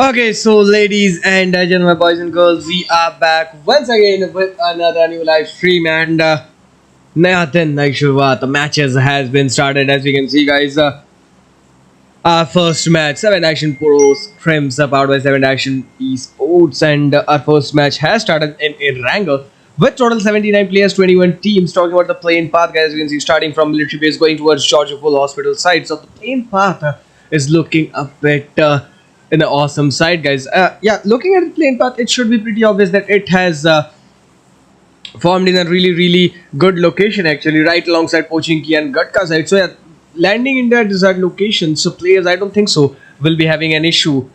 Okay, so ladies and gentlemen, boys and girls, we are back once again with another new live stream and नया दिन नई शुरुआत. The matches has been started as we can see, guys. Our first match, 7 Action Pro Scrims, powered by 7 Action Esports, and our first match has started in Wrangle with total 79 players, 21 teams. Talking about the playing path, guys, you can see starting from military base going towards Jojo full hospital side. So the playing path is looking a bit in an awesome side, guys. Yeah, looking at the playing path, it should be pretty obvious that it has formed in a really good location, actually, right alongside Pochinki and Gatka side. So yeah, landing in that desired location, so players, I don't think so, will be having an issue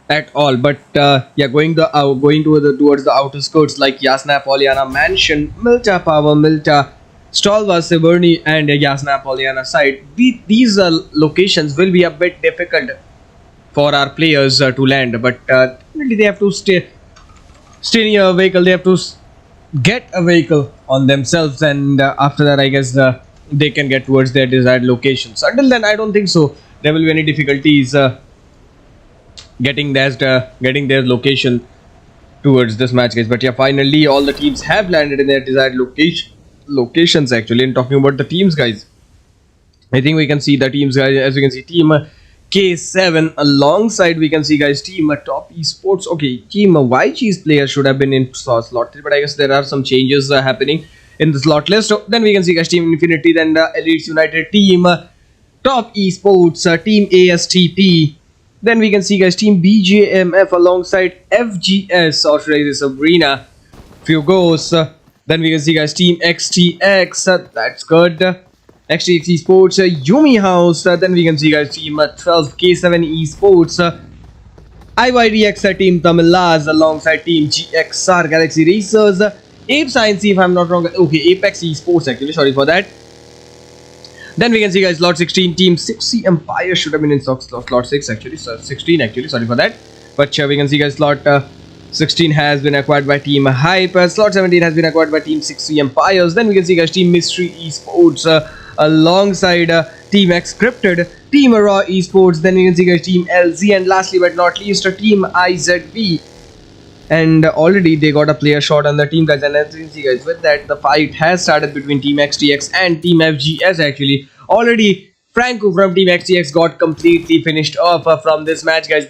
at all. But yeah, going towards the outer skirts like Yasna Polyana Mansion, Milta Power, Milta Stalva, Sabrina, and Yasna Polyana side. These locations will be a bit difficult for our players to land, but definitely they have to stay near a vehicle. They have to get a vehicle on themselves, and after that, I guess they can get towards their desired locations. Until then, I don't think so there will be any difficulties getting their location towards this match, guys. But yeah, finally all the teams have landed in their desired locations, actually. And talking about the teams, guys, I think we can see the teams, guys. As you can see, team K7 alongside, we can see, guys, team Top Esports. Okay, team YG's players should have been in slot 3, but I guess there are some changes happening in the slot list. So then we can see, guys, team Infinity, then Elites United, team Top Esports, team ASTP. Then we can see, guys, team BJMF alongside FGS, or should I say Sabrina, FUEGOS. Then we can see, guys, team XTX, that's good. XTX Esports, Yumi House. Then we can see, guys, team 12 K7 Esports, IYDxTEAM TAMILAS alongside team GXR Galaxy Racers, Ape Science, if I'm not wrong. Okay, Apex Esports, actually, sorry for that. Then we can see, guys, slot 16 team 6C Empire should have been in slot 6, actually, so 16, actually, sorry for that. But we can see, guys, slot 16 has been acquired by team Hype. Slot 17 has been acquired by team 6C Empires. Then we can see, guys, team Mystery Esports alongside team XCRIPTED, team Raw Esports. Then we can see, guys, team LZ, and lastly but not least, team IZB. And already they got a player shot on the team, guys. And as you can see, guys, with that, the fight has started between team XTX and team FGS, actually. Already Franco from team XTX got completely finished off from this match, guys.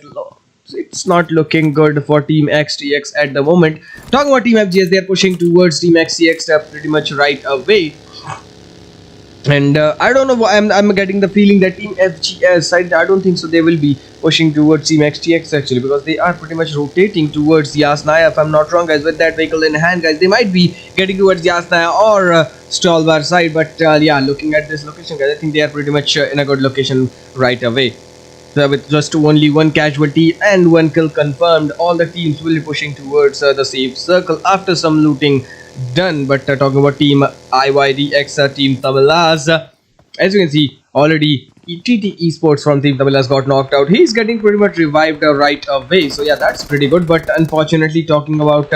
It's not looking good for team XTX at the moment. Talking about team FGS, they are pushing towards team XTX pretty much right away. And I don't know why I'm getting the feeling that team FGS, I don't think so they will be pushing towards team XTX, actually, because they are pretty much rotating towards Yasnaya, if I'm not wrong, guys. With that vehicle in hand, guys, they might be getting towards Yasnaya or Stalvar side. But yeah, looking at this location, guys, I think they are pretty much in a good location right away. So with just only one casualty and one kill confirmed, all the teams will be pushing towards the safe circle after some looting done. But talking about team IYDx team Tamilas, as you can see, already TT Esports from team Tamilas got knocked out. He's getting pretty much revived right away. So yeah, that's pretty good. But unfortunately, talking about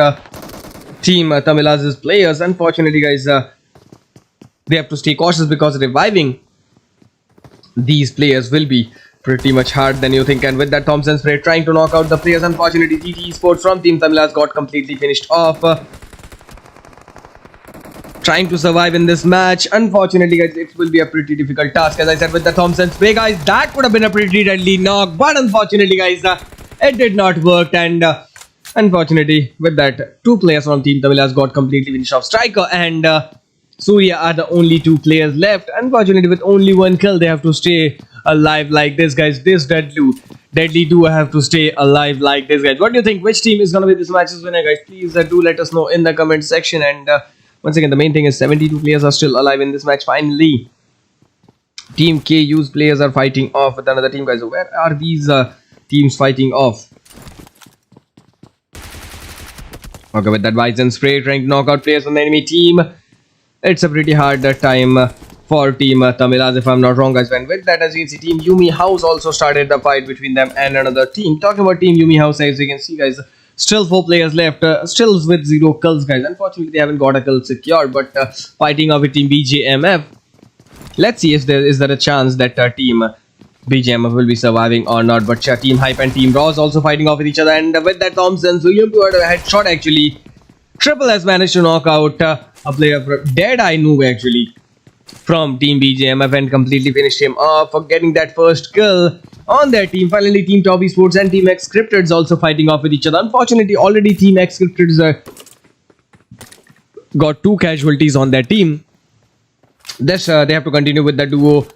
team Tamilas' players, unfortunately, guys, they have to stay cautious because reviving these players will be pretty much hard than you think. And with that Thompson spray trying to knock out the players, unfortunately GT Esports from Team Tamilas got completely finished off. Trying to survive in this match. Unfortunately guys, it will be a pretty difficult task, as I said, with the Thompson spray guys. That would have been a pretty deadly knock, but unfortunately guys, it did not work. And unfortunately with that, 2 players from Team Tamilas got completely finished off. Striker and Surya are the only 2 players left. Unfortunately with only 1 kill, they have to stay alive like this guys. This deadly duo have to stay alive like this guys. What do you think? Which team is gonna be this match's winner guys? Please do let us know in the comment section. And once again, the main thing is 72 players are still alive in this match. Finally, Team KU's players are fighting off with another team guys. Where are these teams fighting off? Okay, with that Bison spray trying to knock out players from the enemy team. It's a pretty hard time for Team Tamilas, if I'm not wrong guys. And with that, as you can see, Team Yumi House also started the fight between them and another team. Talking about Team Yumi House, as you can see guys, still 4 players left, still with 0 kills guys. Unfortunately they haven't got a kill secured, but fighting off with Team BJMF. Let's see if there is a chance that Team BJMF will be surviving or not. But Team Hype and Team Raw is also fighting off with each other. And with that Thompson, so Yumi had a headshot actually. Triple has managed to knock out a player from Deadeye Noob actually from Team BJMF and completely finished him off for getting that first kill on their team. Finally, Team Top Esports and Team XCRIPTED is also fighting off with each other. Unfortunately, already Team XCRIPTED got 2 casualties on their team. Thus, they have to continue with the duo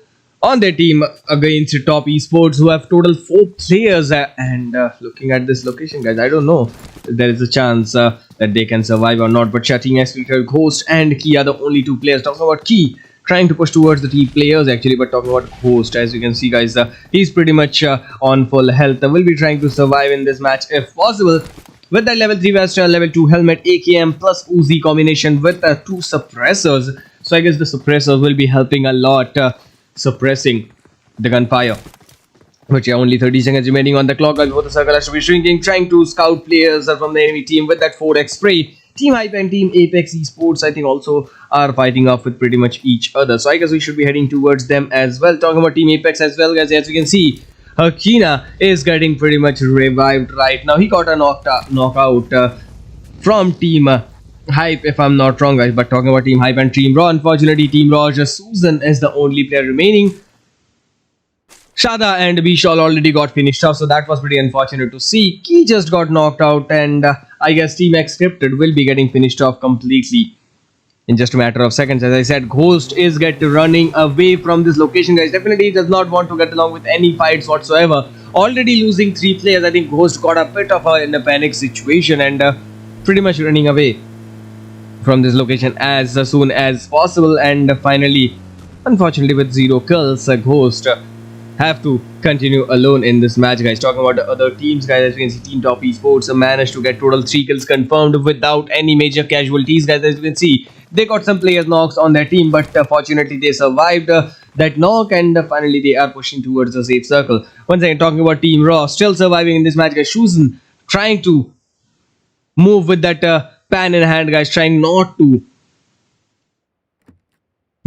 on their team against Top Esports, who have total 4 players. And looking at this location, guys, I don't know if there is a chance that they can survive or not. But Team XCRIPTED, Ghost and Key are the only 2 players. Talking about Key, trying to push towards the team players actually, but talking about Host, as you can see guys, he's pretty much on full health and will be trying to survive in this match if possible with that level 3 vest, level 2 helmet, AKM plus Uzi combination with 2 suppressors. So I guess the suppressors will be helping a lot suppressing the gunfire. But yeah, only 30 seconds remaining on the clock guys before the circle has to be shrinking, trying to scout players from the enemy team with that 4x spray. Team Hype and Team Apex Esports, I think, also are fighting off with pretty much each other. So I guess we should be heading towards them as well. Talking about Team Apex as well, guys, as you can see, Hakina is getting pretty much revived right now. He got a knockout from Team Hype, if I'm not wrong, guys. But talking about Team Hype and Team Raw, unfortunately, Team Raw, just Susan is the only player remaining. Shada and Bishal already got finished off, so that was pretty unfortunate to see. Key just got knocked out, and I guess Team XCRIPTED will be getting finished off completely in just a matter of seconds. As I said, Ghost is running away from this location, guys. Definitely does not want to get along with any fights whatsoever. Already losing 3 players, I think Ghost got a bit of in a panic situation and pretty much running away from this location as soon as possible. And finally, unfortunately, with 0 kills, Ghost have to continue alone in this match, guys. Talking about the other teams, guys, as you can see, Team Top Esports managed to get total 3 kills confirmed without any major casualties, guys. As you can see, they got some players knocks on their team, but fortunately they survived that knock, and finally they are pushing towards the safe circle. Once again, talking about Team Raw, still surviving in this match, guys. Shuzen trying to move with that pan in hand, guys, trying not to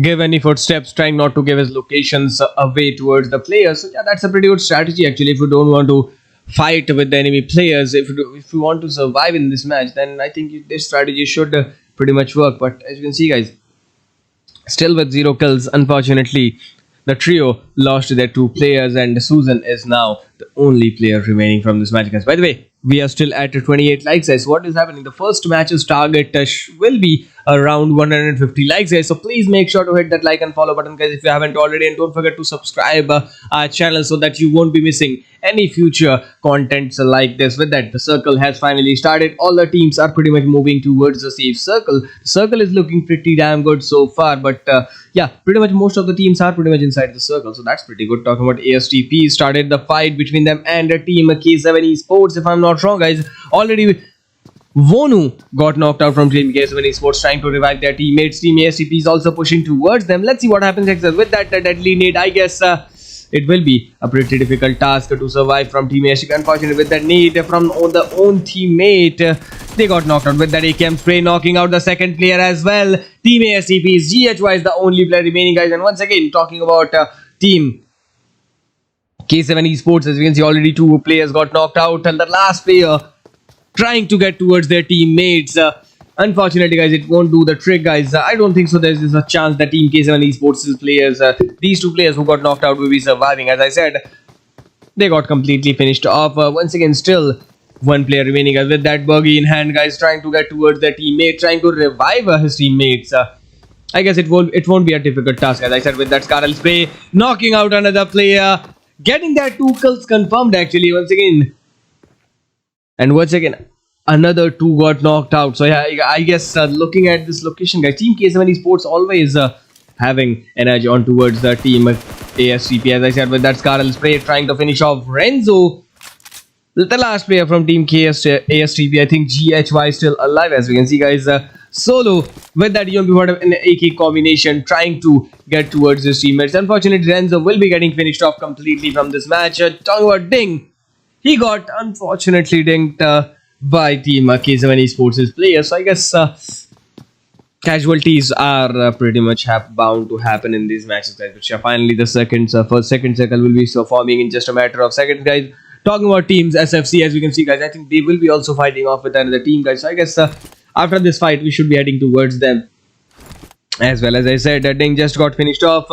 give any footsteps, trying not to give his locations away towards the players. So yeah, that's a pretty good strategy actually. If you don't want to fight with the enemy players, if you want to survive in this match, then I think this strategy should pretty much work. But as you can see, guys, still with 0 kills, unfortunately the trio lost their 2 players, and Susan is now the only player remaining from this match, guys. By the way, we are still at 28 likes, guys. What is happening? The first match's target will be around 150 likes, guys. So please make sure to hit that like and follow button, guys, if you haven't already, and don't forget to subscribe our channel so that you won't be missing any future contents like this. With that, the circle has finally started. All the teams are pretty much moving towards the safe circle. The circle is looking pretty damn good so far, but yeah, pretty much most of the teams are pretty much inside the circle, so that's pretty good. Talking about Astp, started the fight between them and Team K7 Esports, if I'm not wrong, guys. Already Vonu got knocked out from Team K7 Esports, trying to revive their teammates. Team Astp is also pushing towards them. Let's see what happens next. With that deadly nade, I guess it will be a pretty difficult task to survive from Team Astp. Unfortunately, with that nade from the own teammate, they got knocked out with that AKM spray, knocking out the second player as well. Team Astp is GHY is the only player remaining, guys. And once again, talking about Team K7 Esports, as you can see, already 2 players got knocked out, and the last player trying to get towards their teammates. Unfortunately, guys, it won't do the trick, guys. I don't think so. There's a chance that Team K7 Esports players, these 2 players who got knocked out, will be surviving. As I said, they got completely finished off. Once again, still 1 player remaining, guys, with that buggy in hand, guys, trying to get towards their teammate, trying to revive his teammates. I guess it won't be a difficult task, as I said, with that Scarlet Spray, knocking out another player, getting that 2 kills confirmed, actually, once again. And once again, another 2 got knocked out. So yeah, I guess looking at this location, guys, Team K7 Esports always having an edge on towards the team Astp, as I said, with that Scarlet Spray, trying to finish off Renzo. The last player from Team Astp, I think GHY is still alive, as we can see, guys. Solo with that YUMI an AK combination, trying to get towards his teammates. Unfortunately, Renzo will be getting finished off completely from this match. Talking about ding, he got unfortunately dinged by Team K7 Esports' players. So I guess casualties are pretty much bound to happen in these matches, guys. But finally, the first second circle will be forming in just a matter of seconds, guys. Talking about teams SFC, as we can see, guys, I think they will be also fighting off with another team, guys. So I guess after this fight, we should be heading towards them as well. As I said, Ding just got finished off.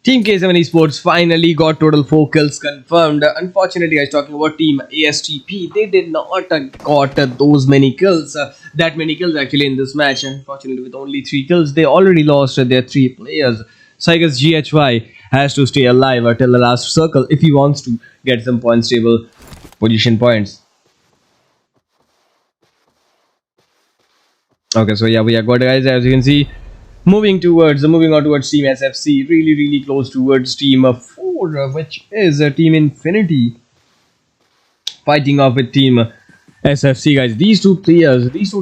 Team K7 Esports finally got total 4 kills confirmed. Unfortunately, guys, talking about Team Astp, they did not got those many kills. That many kills actually in this match. Unfortunately, with only 3 kills, they already lost their 3 players. So I guess GHY has to stay alive until the last circle if he wants to get some point stable position points. Okay, so yeah, we are good, guys. As you can see, moving on towards Team SFC, really close towards Team 4, which is Team Infinity, fighting off with Team SFC, guys. These two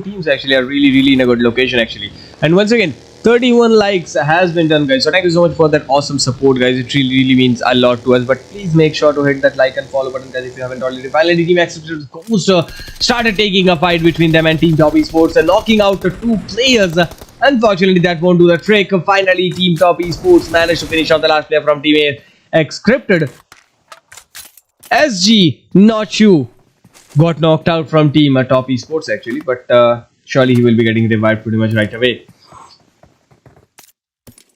teams actually are really in a good location, actually. And once again, 31 likes has been done, guys. So thank you so much for that awesome support, guys. It really means a lot to us. But please make sure to hit that like and follow button, guys, if you haven't already. Finally, Team XCRIPTED Ghost started taking a fight between them and Team Top Esports and knocking out the 2 players. Unfortunately, that won't do the trick. Finally, Team Top Esports managed to finish off the last player from Team XCRIPTED. SG, not you, got knocked out from Team Top Esports, actually. But surely he will be getting revived pretty much right away.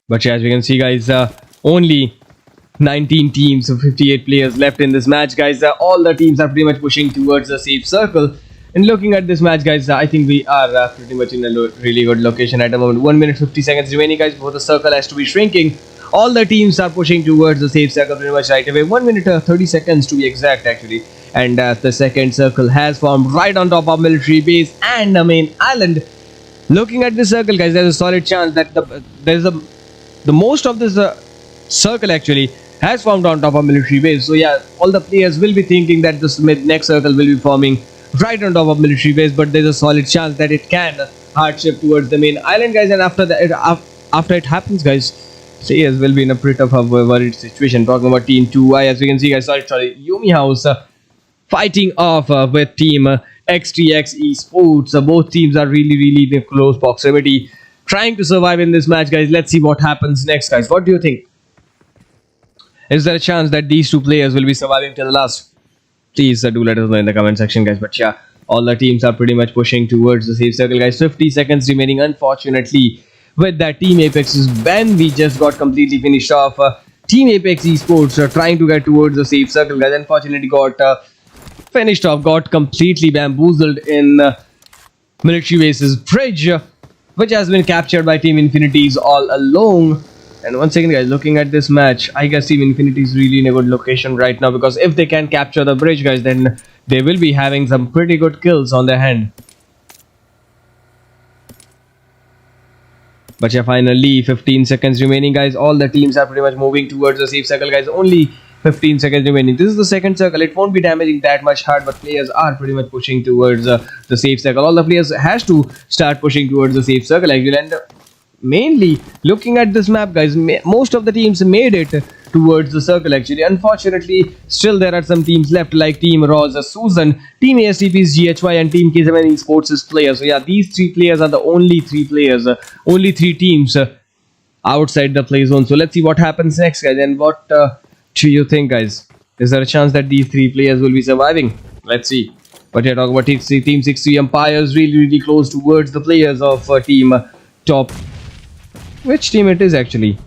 But yeah, as we can see, guys, only 19 teams of 58 players left in this match, guys. All the teams are pretty much pushing towards the safe circle. And looking at this match, guys, I think we are pretty much in a really good location at the moment. 1 minute 50 seconds remaining, guys, before the circle has to be shrinking. All the teams are pushing towards the safe circle pretty much right away. 1 minute 30 seconds to be exact, actually. And the second circle has formed right on top of military base and the main island. Looking at this circle, guys, there's a solid chance that the most of this circle actually has formed on top of military base. So yeah, all the players will be thinking that this next circle will be forming right on top of military base, but there's a solid chance that it can hard shift towards the main island, guys. And after it happens, guys, players will be in a pretty tough worried situation. Talking about Team 2Y, as you can see, guys, sorry, Yumi House fighting off with Team XTX Esports. Both teams are really in close proximity, trying to survive in this match, guys. Let's see what happens next, guys. What do you think? Is there a chance that these 2 players will be surviving till the last? Please do let us know in the comment section, guys. But yeah, all the teams are pretty much pushing towards the safe circle, guys. 50 seconds remaining. Unfortunately, with that Team Apex's ban, we just got completely finished off. Team Apex Esports are trying to get towards the safe circle, guys. Unfortunately, got finished off, got completely bamboozled in military base's bridge, which has been captured by Team Infinity's all alone. And once again, guys, looking at this match, I guess Team Infinity is really in a good location right now, because if they can capture the bridge, guys, then they will be having some pretty good kills on their hand. But yeah, finally 15 seconds remaining, guys. All the teams are pretty much moving towards the safe circle, guys. Only 15 seconds remaining. This is the second circle. It won't be damaging that much hard, but players are pretty much pushing towards the safe circle. All the players has to start pushing towards the safe circle, actually. And mainly looking at this map, guys, most of the teams made it towards the circle, actually. Unfortunately, still there are some teams left, like Team Roz, Susan, Team ASTP's GHY, and Team K7 Esports' players. So yeah, these 3 players are the only 3 players, only 3 teams outside the play zone. So let's see what happens next, guys. And what do you think, guys? Is there a chance that these 3 players will be surviving? Let's see. But here, talk about Team 60 Empires really close towards the players of Team Top. Which team it is actually?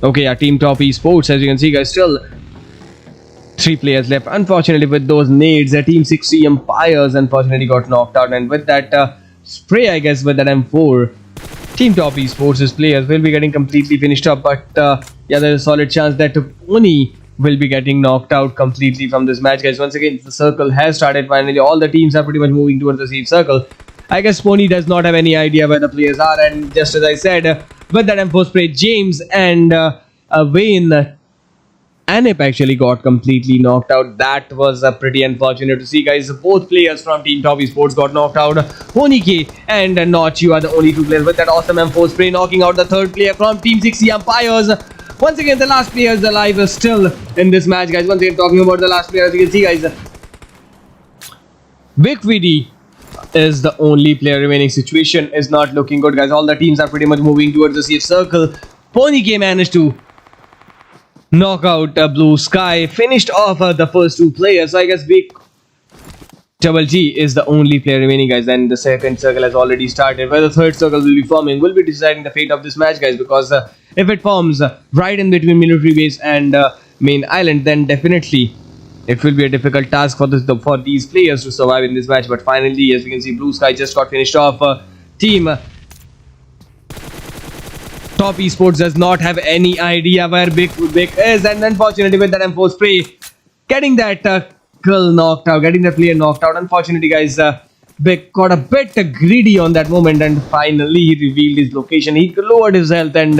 Okay, yeah, Team Top Esports. As you can see, guys, still 3 players left. Unfortunately, with those nades, Team 60 Empires unfortunately got knocked out. And with that spray, I guess, with that M4, Team Top Esports' players will be getting completely finished up. But yeah, there's a solid chance that Pony will be getting knocked out completely from this match, guys. Once again, the circle has started. Finally, all the teams are pretty much moving towards the safe circle. I guess Pony does not have any idea where the players are. And just as I said, with that M4 spray, James and Wayne Anip actually got completely knocked out. That was pretty unfortunate to see, guys. Both players from Team Top Esports got knocked out. Honike and Notch, you are the only 2 players with that awesome M4 spray, knocking out the 3rd player from Team 60 Empires. Once again, the last player is alive, still in this match, guys. Once again, talking about the last player, as you can see, guys, Big VD is the only player remaining. Situation is not looking good, guys. All the teams are pretty much moving towards the safe circle. Honike managed to knock out Blue Sky, finished off the first 2 players. So I guess Big Double G is the only player remaining, guys, and the second circle has already started. Where the 3rd circle will be forming will be deciding the fate of this match, guys, because if it forms right in between military base and main island, then definitely it will be a difficult task for these players to survive in this match. But finally, as we can see, Blue Sky just got finished off. Team Top Esports does not have any idea where Big is, and unfortunately with that M4 spray, getting that girl knocked out, getting the player knocked out. Unfortunately, guys, Big got a bit greedy on that moment, and finally he revealed his location. He lowered his health, and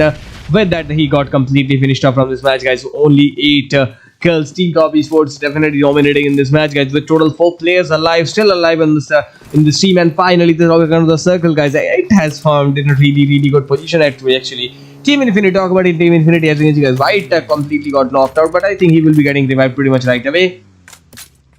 with that he got completely finished off from this match, guys. So only 8 kills. Team Top Esports definitely dominating in this match, guys, with total 4 players alive, still alive in this team. And finally, the the circle, guys, it has formed in a really good position actually. Team Infinity, talk about it. Team Infinity, as you can see, guys, White completely got knocked out, but I think he will be getting revived pretty much right away.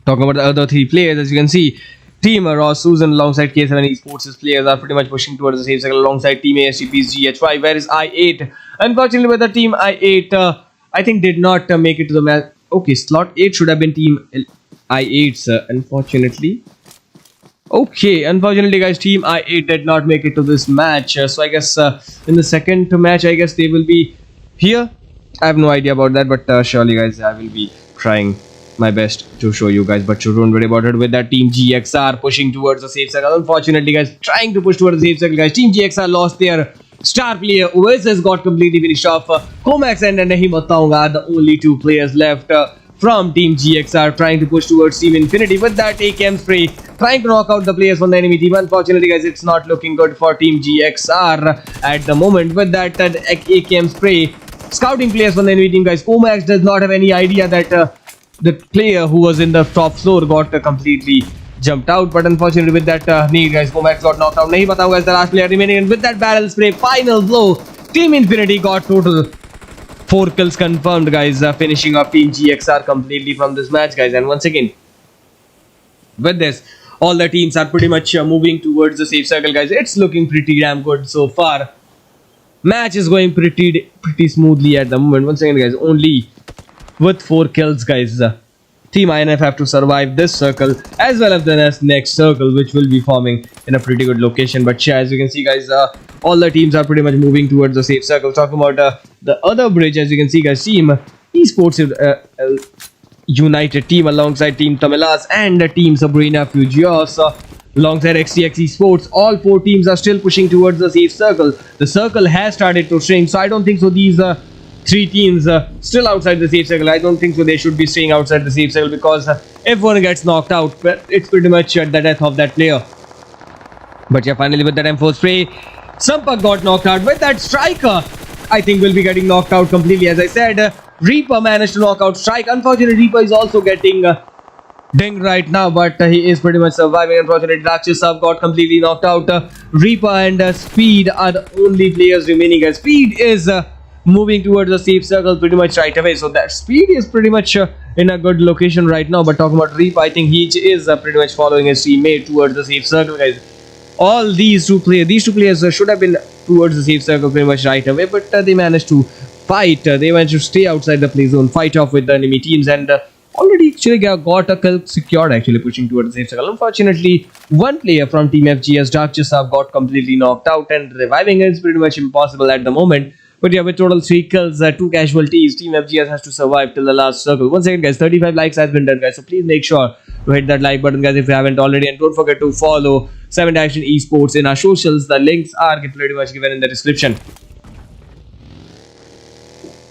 Talking about the other 3 players, as you can see, Team Ross Susan alongside K7 Esports' players are pretty much pushing towards the safe circle alongside Team Astp's GHY. Where is I8? Unfortunately, with the Team I8, I think did not make it to the match. Okay, slot 8 should have been Team I8's, unfortunately. Okay, unfortunately, guys, Team I8 did not make it to this match. So I guess in the second match, I guess they will be here. I have no idea about that, but surely, guys, I will be trying my best to show you guys. But don't worry about it. With that, Team GXR pushing towards the safe circle. Unfortunately, guys, trying to push towards the safe circle, guys. Team GXR lost their star player. Oasis got completely finished off. Comax and Nahi Mataunga are the only 2 players left from Team GXR, trying to push towards Team Infinity. With that AKM spray, trying to knock out the players from the enemy team. Unfortunately, guys, it's not looking good for Team GXR at the moment. With that AKM spray, scouting players from the enemy team, guys. Comax does not have any idea that the player who was in the top floor got completely jumped out. But unfortunately, with that need, guys, Comax got knocked out. Nahi Batao, guys, the last player remaining. And with that barrel spray, final blow, Team Infinity got total 4 kills confirmed, guys, finishing off Team GXR completely from this match, guys. And once again, with this, all the teams are pretty much moving towards the safe circle, guys. It's looking pretty damn good so far. Match is going pretty smoothly at the moment. Once again, guys, only with 4 kills, guys, Team INF have to survive this circle as well as the next circle, which will be forming in a pretty good location. But yeah, as you can see, guys, all the teams are pretty much moving towards the safe circle. Talking about the other bridge, as you can see, guys, Team Esports United team alongside Team Tamilas and Team Sabrina FUEGOS alongside XCRIPTED. All 4 teams are still pushing towards the safe circle. The circle has started to shrink, so I don't think so these 3 teams still outside the safe circle. I don't think so they should be staying outside the safe circle, because if one gets knocked out, it's pretty much the death of that player. But yeah, finally with that M4 spray, Sampak got knocked out. With that, Striker, I think, will be getting knocked out completely. As I said, Reaper managed to knock out Strike. Unfortunately, Reaper is also getting dinged right now, but he is pretty much surviving. Unfortunately, Rakshasa got completely knocked out. Reaper and Speed are the only players remaining. Speed is moving towards the safe circle pretty much right away, so that Speed is pretty much in a good location right now. But talking about Reaper, I think he is pretty much following his teammate towards the safe circle, guys. All these two players should have been towards the safe circle pretty much right away, but they managed to fight. They went to stay outside the play zone, fight off with the enemy teams, and already actually got a kill secured, actually pushing towards the safe circle. Unfortunately, one player from Team FGS, Dark Chisab, got completely knocked out, and reviving is pretty much impossible at the moment. But yeah, with total 3 kills, 2 casualties, Team FGS has to survive till the last circle. Once again, guys, 35 likes has been done, guys. So please make sure to hit that like button, guys, if you haven't already. And don't forget to follow 7-Action Esports in our socials. The links are pretty much given in the description.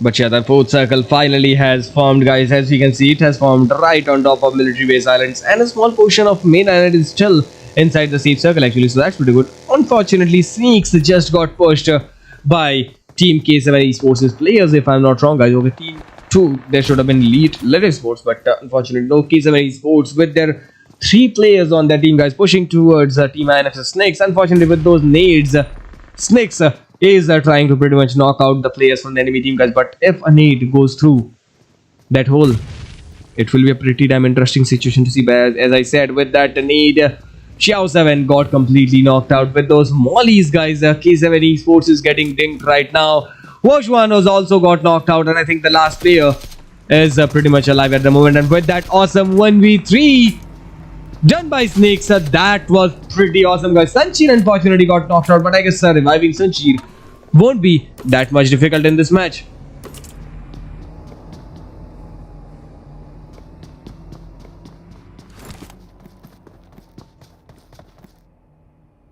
But yeah, the 4th circle finally has formed, guys. As you can see, it has formed right on top of Military Base Islands. And a small portion of main island is still inside the safe circle, actually. So that's pretty good. Unfortunately, Sneaks just got pushed by Team K7 Esports' players, if I'm not wrong, guys. Okay, Team 2, there should have been Lit Esports, but unfortunately, no. K7 Esports with their 3 players on their team, guys, pushing towards Team INF's Snakes. Unfortunately, with those nades, Snakes is trying to pretty much knock out the players from the enemy team, guys. But if a nade goes through that hole, it will be a pretty damn interesting situation to see. But as I said, with that nade, Xiao7 got completely knocked out. With those mollies, guys, K7 Esports is getting dinked right now. Washwan was also got knocked out, and I think the last player is pretty much alive at the moment. And with that awesome 1v3 done by Snakes, that was pretty awesome, guys. Sancheer unfortunately got knocked out, but I guess reviving Sancheer won't be that much difficult in this match.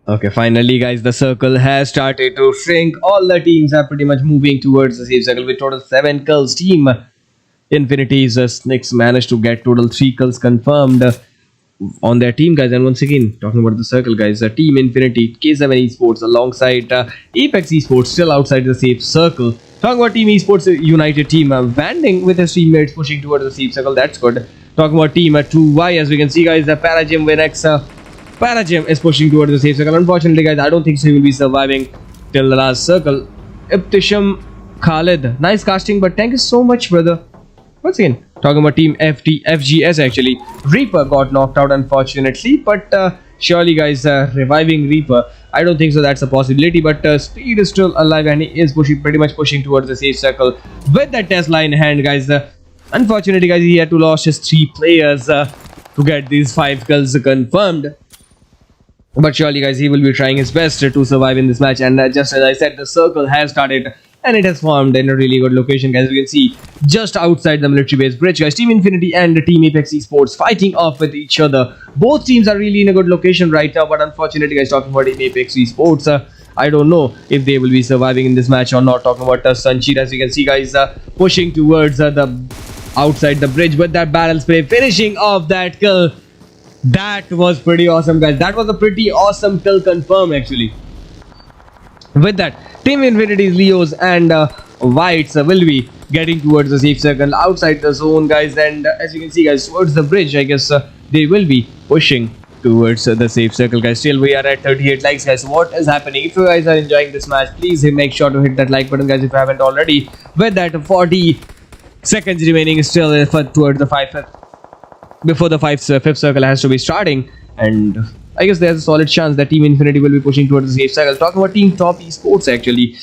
Okay, finally, guys, the circle has started to shrink. All the teams are pretty much moving towards the safe circle with total 7 kills. Team Infinity's Snakes managed to get total 3 kills confirmed on their team, guys. And once again, talking about the circle, guys, Team Infinity, K7 Esports alongside Apex Esports still outside the safe circle. Talking about Team Esports United team, Vanding with his teammates pushing towards the safe circle. That's good. Talking about Team 2Y, as we can see, guys, Parajim Winex. Parajim is pushing towards the safe circle. Unfortunately, guys, I don't think so he will be surviving till the last circle. Ibtisham Khalid, nice casting, but thank you so much, brother. Once again, talking about Team FGS, actually, Reaper got knocked out, unfortunately, but surely, guys, reviving Reaper, I don't think so that's a possibility. But Speed is still alive, and he is pretty much pushing towards the safe circle with that Tesla in hand, guys. Unfortunately, guys, he had to lose his 3 players to get these 5 kills confirmed. But surely, guys, he will be trying his best to survive in this match. And just as I said, the circle has started and it has formed in a really good location, guys. You can see just outside the military base bridge, guys. Team Infinity and Team Apex Esports fighting off with each other. Both teams are really in a good location right now. But unfortunately, guys, talking about Team Apex Esports, I don't know if they will be surviving in this match or not. Talking about Sancheer, as you can see, guys, pushing towards the outside the bridge with that barrel spray, finishing off that kill. That was pretty awesome, guys. That was a pretty awesome kill confirm, actually. With that, Team Infinity's Leos and Whites will be getting towards the safe circle outside the zone, guys. And as you can see, guys, towards the bridge, I guess they will be pushing towards the safe circle, guys. Still, we are at 38 likes, guys. What is happening? If you guys are enjoying this match, please make sure to hit that like button, guys, if you haven't already. With that, 40 seconds remaining still towards the 5th. Before the 5th circle has to be starting, and I guess there's a solid chance that Team Infinity will be pushing towards the safe circle. Talking about Team Top Esports, actually,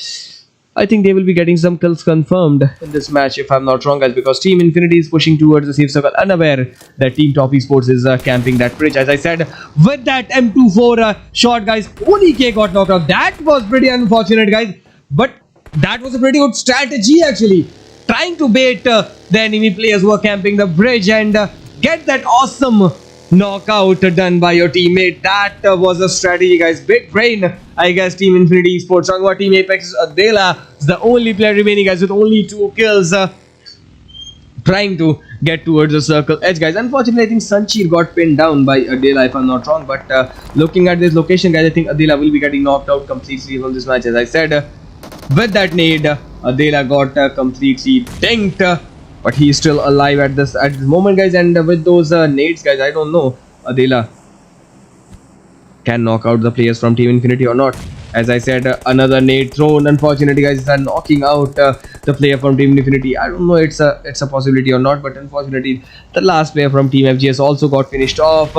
I think they will be getting some kills confirmed in this match, if I'm not wrong, guys, because Team Infinity is pushing towards the safe circle, unaware that Team Top Esports is camping that bridge. As I said, with that M24 shot, guys, only K got knocked out. That was pretty unfortunate, guys, but that was a pretty good strategy, actually, trying to bait the enemy players who are camping the bridge and get that awesome knockout done by your teammate. That was a strategy, guys. Big brain, I guess, Team Infinity Esports. Talking about Team Apex, Adela is the only player remaining, guys, with only 2 kills, trying to get towards the circle edge, guys. Unfortunately, I think Sancheer got pinned down by Adela, if I'm not wrong. But looking at this location, guys, I think Adela will be getting knocked out completely from this match. As I said, with that nade, Adela got completely dinked. But he's still alive at this moment, guys. And with those nades, guys, I don't know Adela can knock out the players from Team Infinity or not. As I said, another nade thrown. Unfortunately, guys, is knocking out the player from Team Infinity. I don't know it's a possibility or not, but unfortunately, the last player from Team FGS also got finished off.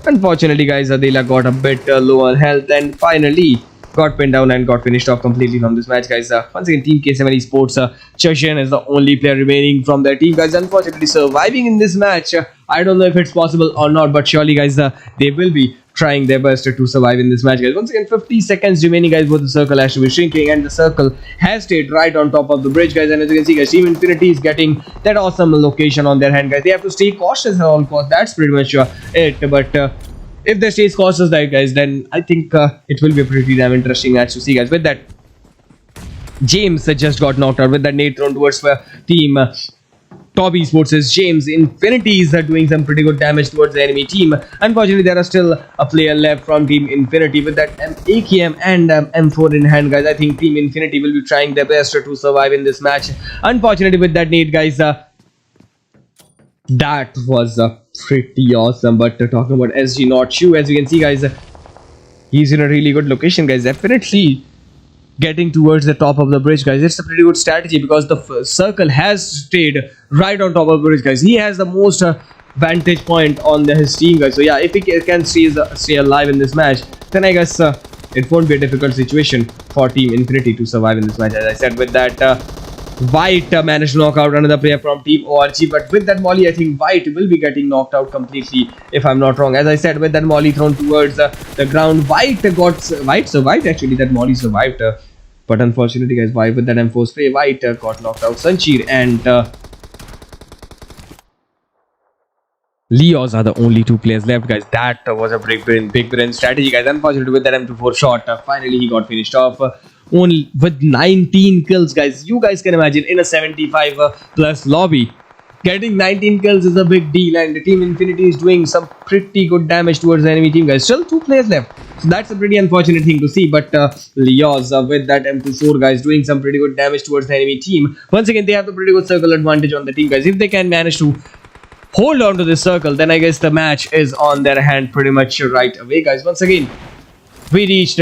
Unfortunately, guys, Adela got a bit low on health, and finally, got pinned down and got finished off completely from this match, guys. Once again, Team K7 Esports, Chashan is the only player remaining from their team, guys. Unfortunately, surviving in this match. I don't know if it's possible or not, but surely, guys, they will be trying their best to survive in this match, guys. Once again, 50 seconds remaining, guys, but the circle has to be shrinking, and the circle has stayed right on top of the bridge, guys. And as you can see, guys, Team Infinity is getting that awesome location on their hand, guys. They have to stay cautious at all costs. That's pretty much it. But if they stay cautious, guys, then I think it will be a pretty damn interesting match to see, guys. With that, James just got knocked out with that nade thrown towards Team Top Esports. James Infinity is doing some pretty good damage towards the enemy team. Unfortunately, there are still a player left from Team Infinity with that AKM and M4 in hand, guys. I think Team Infinity will be trying their best to survive in this match. Unfortunately, with that nade, guys, that was pretty awesome. But talking about SG Not You, as you can see, guys, he's in a really good location, guys. Definitely getting towards the top of the bridge, guys. It's a pretty good strategy because the circle has stayed right on top of the bridge, guys. He has the most vantage point on his team, guys. So yeah, if he can stay alive in this match, then I guess it won't be a difficult situation for Team Infinity to survive in this match. As I said, with that, White managed to knock out another player from Team ORG, but with that molly, I think White will be getting knocked out completely, if I'm not wrong. As I said, with that molly thrown towards the ground, White survived. Actually, that molly survived. But unfortunately, guys, with that M4 spray, White got knocked out. Sanchir and Leos are the only two players left, guys. That was a big brain strategy, guys. Unfortunately, with that M24 shot, finally he got finished off. Only with 19 kills, guys. You guys can imagine in a 75 plus lobby, getting 19 kills is a big deal, and the Team Infinity is doing some pretty good damage towards the enemy team, guys. Still 2 players left, so that's a pretty unfortunate thing to see. But Leos with that M24, guys, doing some pretty good damage towards the enemy team. Once again, they have the pretty good circle advantage on the team, guys. If they can manage to hold on to this circle, then I guess the match is on their hand pretty much right away, guys. Once again, we reached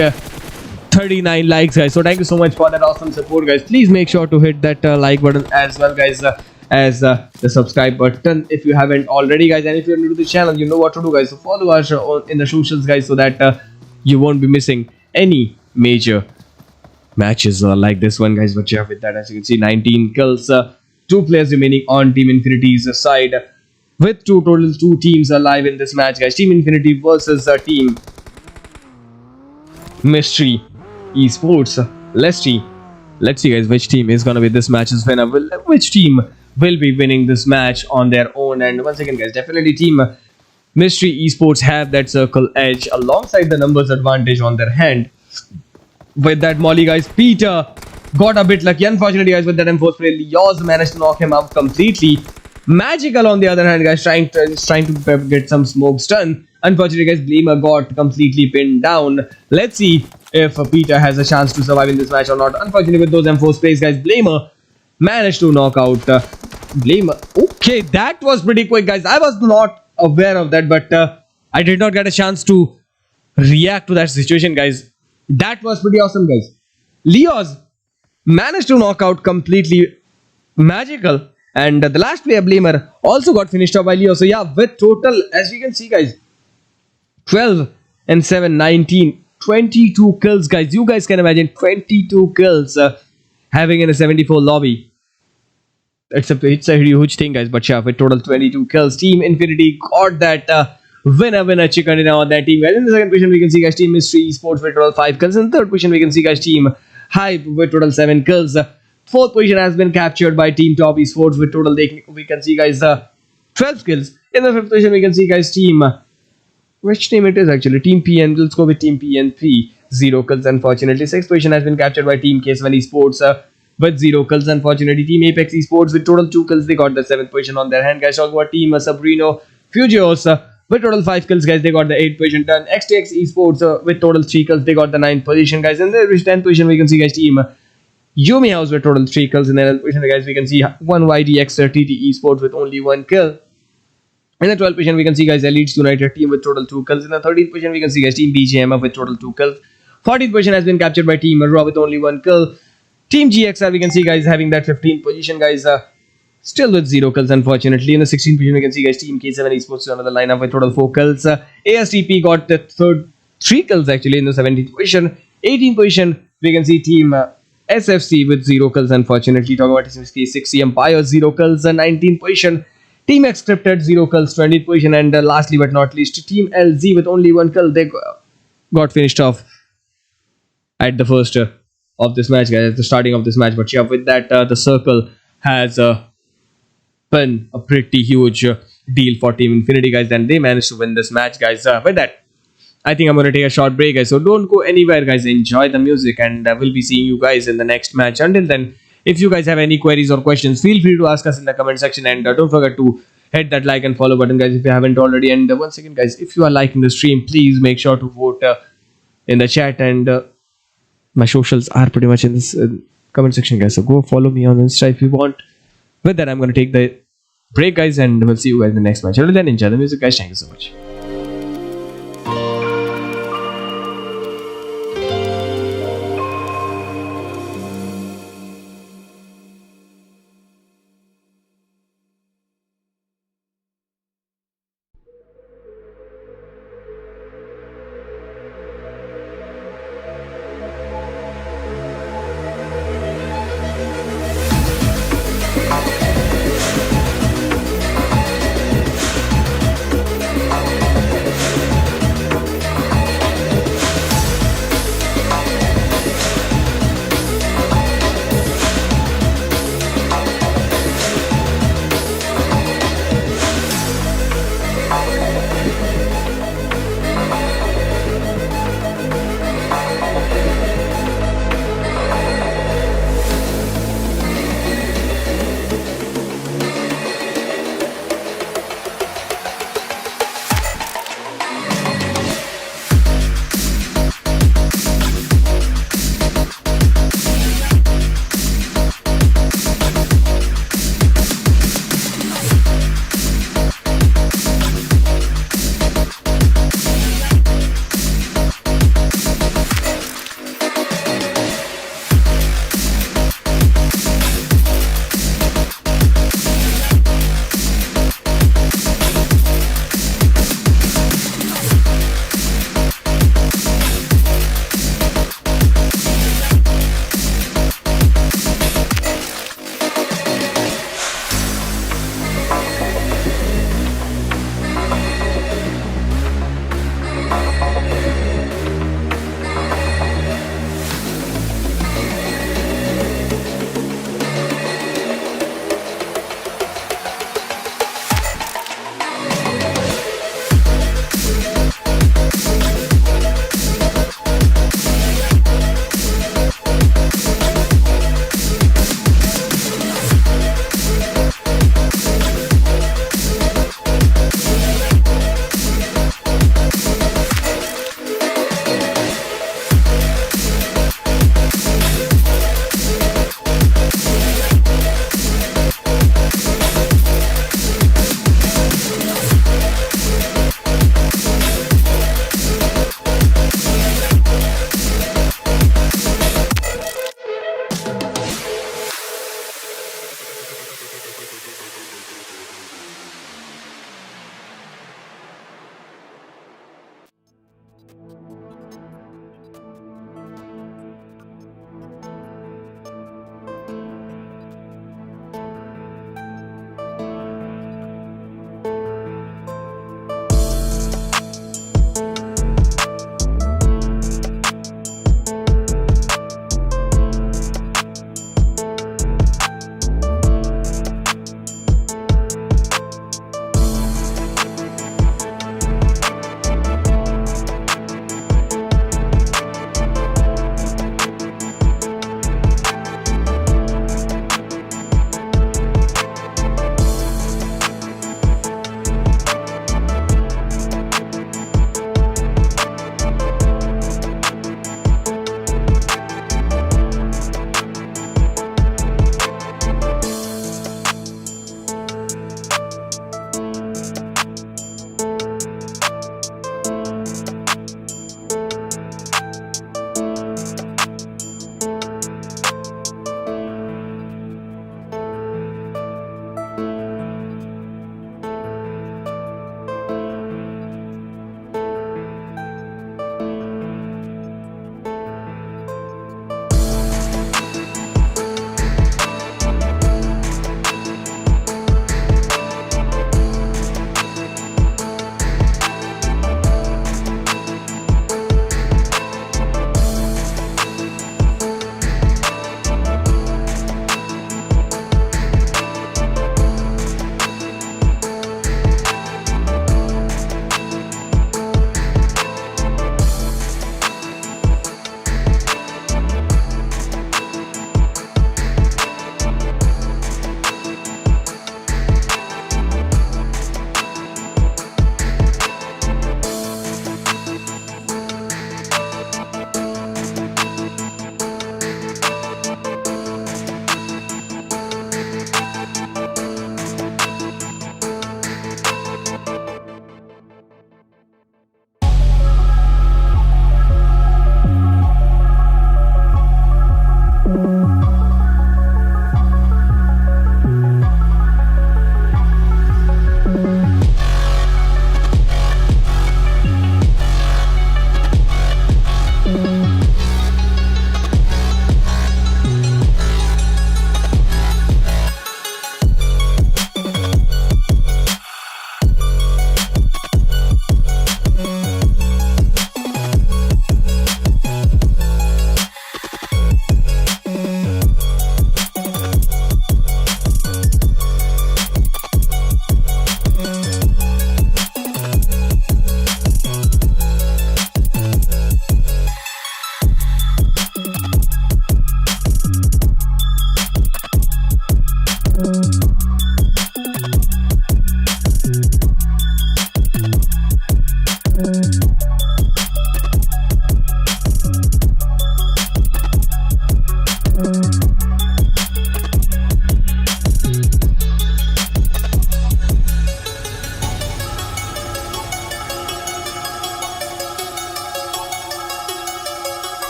39 likes, guys. So thank you so much for that awesome support, guys. Please make sure to hit that like button as well, guys, as the subscribe button if you haven't already, guys. And if you're new to the channel, you know what to do, guys. So follow us in the socials, guys, so that you won't be missing any major matches like this one, guys. But yeah, with that, as you can see, 19 kills, 2 players remaining on Team Infinity's side, with two teams alive in this match, guys. Team Infinity versus Team Mystery Esports. Let's see, guys, which team is gonna be this match's winner. Which team will be winning this match on their own? And once again, guys, definitely Team Mystery Esports have that circle edge alongside the numbers advantage on their hand. With that molly, guys, Peter got a bit lucky. Unfortunately, guys, with that M4 spray, Leos managed to knock him out completely. Magical, on the other hand, guys, trying to get some smoke stun. Unfortunately, guys, Blamer got completely pinned down. Let's see if Peter has a chance to survive in this match or not. Unfortunately, with those M4 sprays, guys, Blamer managed to knock out Blamer. Okay, that was pretty quick, guys. I was not aware of that, but I did not get a chance to react to that situation, guys. That was pretty awesome, guys. Leos managed to knock out completely Magical, and the last player, Blamer, also got finished off by Leo. So yeah, with total, as you can see, guys, 12 and 7, 19, 22 kills, guys. You guys can imagine 22 kills having in a 74 lobby. It's a huge thing, guys. But yeah, with total 22 kills, Team Infinity got that winner chicken dinner on that team, guys. In the second position, we can see, guys, Team Mystery Esports with total 5 kills. In the third position, we can see, guys, Team Hype with total 7 kills. Fourth position has been captured by Team Top Esports with total, we can see, guys, 12 kills. In the fifth position, we can see, guys, Team, which team it is actually? Team PN. Let's go with Team PNP. 0 kills, unfortunately. Sixth position has been captured by Team K7 Esports with 0 kills, unfortunately. Team Apex Esports with total 2 kills. They got the 7th position on their hand, guys. Talk about Team SABRINA FUEGOS with total 5 kills, guys. They got the 8th position done. XTX Esports with total 3 kills. They got the 9th position, guys. In the 10th position, we can see, guys, Team YUMI House with total 3 kills. In the 11th position, guys, we can see IYDxTEAM Esports with only 1 kill. In the 12th position, we can see, guys, Elites United team with total 2 kills. In the 13th position, we can see, guys, Team BJMF with total 2 kills. 14th position has been captured by Team Raw with only 1 kill. Team GXR, we can see, guys, having that 15th position, guys, still with 0 kills, unfortunately. In the 16th position, we can see, guys, Team K7 Esports another lineup with total 4 kills. Astp got the 3 kills, actually, in the 17th position. 18th position, we can see team SFC with 0 kills. Unfortunately, talking about SFC, 6C Empire 0 kills. 19th position, team XCRIPTED 0 kills. 20th position, and lastly but not least, team LZ with only 1 kill. They got finished off at the first of this match, guys, at the starting of this match. But yeah, with that, the circle has been a pretty huge deal for Team Infinity, guys, and they managed to win this match, guys. With that, I think I'm going to take a short break, guys, so don't go anywhere, guys. Enjoy the music, and we'll be seeing you guys in the next match. Until then, if you guys have any queries or questions, feel free to ask us in the comment section, and don't forget to hit that like and follow button, guys, if you haven't already. And once again, guys, if you are liking the stream, please make sure to vote in the chat, and my socials are pretty much in this comment section, guys, so go follow me on Insta if you want. With that, I'm going to take the break, guys, and we'll see you guys in the next match. Until then, enjoy the music, guys. Thank you so much.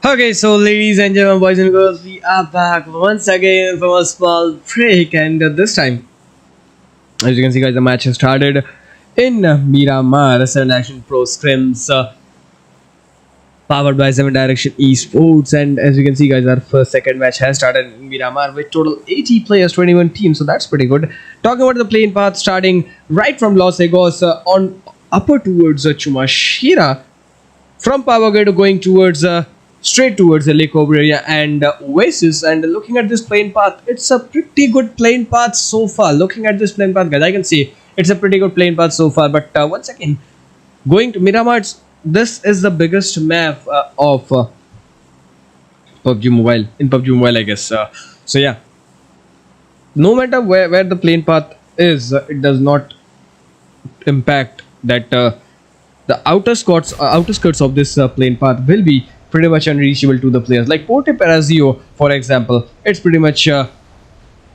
Okay, so ladies and gentlemen, boys and girls, we are back once again from a small break, and this time, as you can see, guys, the match has started in Miramar 7 Action Pro Scrims, powered by 7 Direction Esports. And as you can see, guys, our second match has started in Miramar with total 80 players, 21 teams, so that's pretty good. Talking about the playing path, starting right from Los Egos on upper towards Chumashira, from Pavagedo going towards straight towards the Lake Oberia and Oasis. And looking at this plane path, it's a pretty good plane path so far. Looking at this plane path, guys, I can see it's a pretty good plane path so far. But once again, going to Miramar, this is the biggest map of PUBG Mobile, in PUBG Mobile, I guess. So yeah, no matter where the plane path is, it does not impact that the outer skirts of this plane path will be pretty much unreachable to the players. Like Porte Perazio, for example, it's pretty much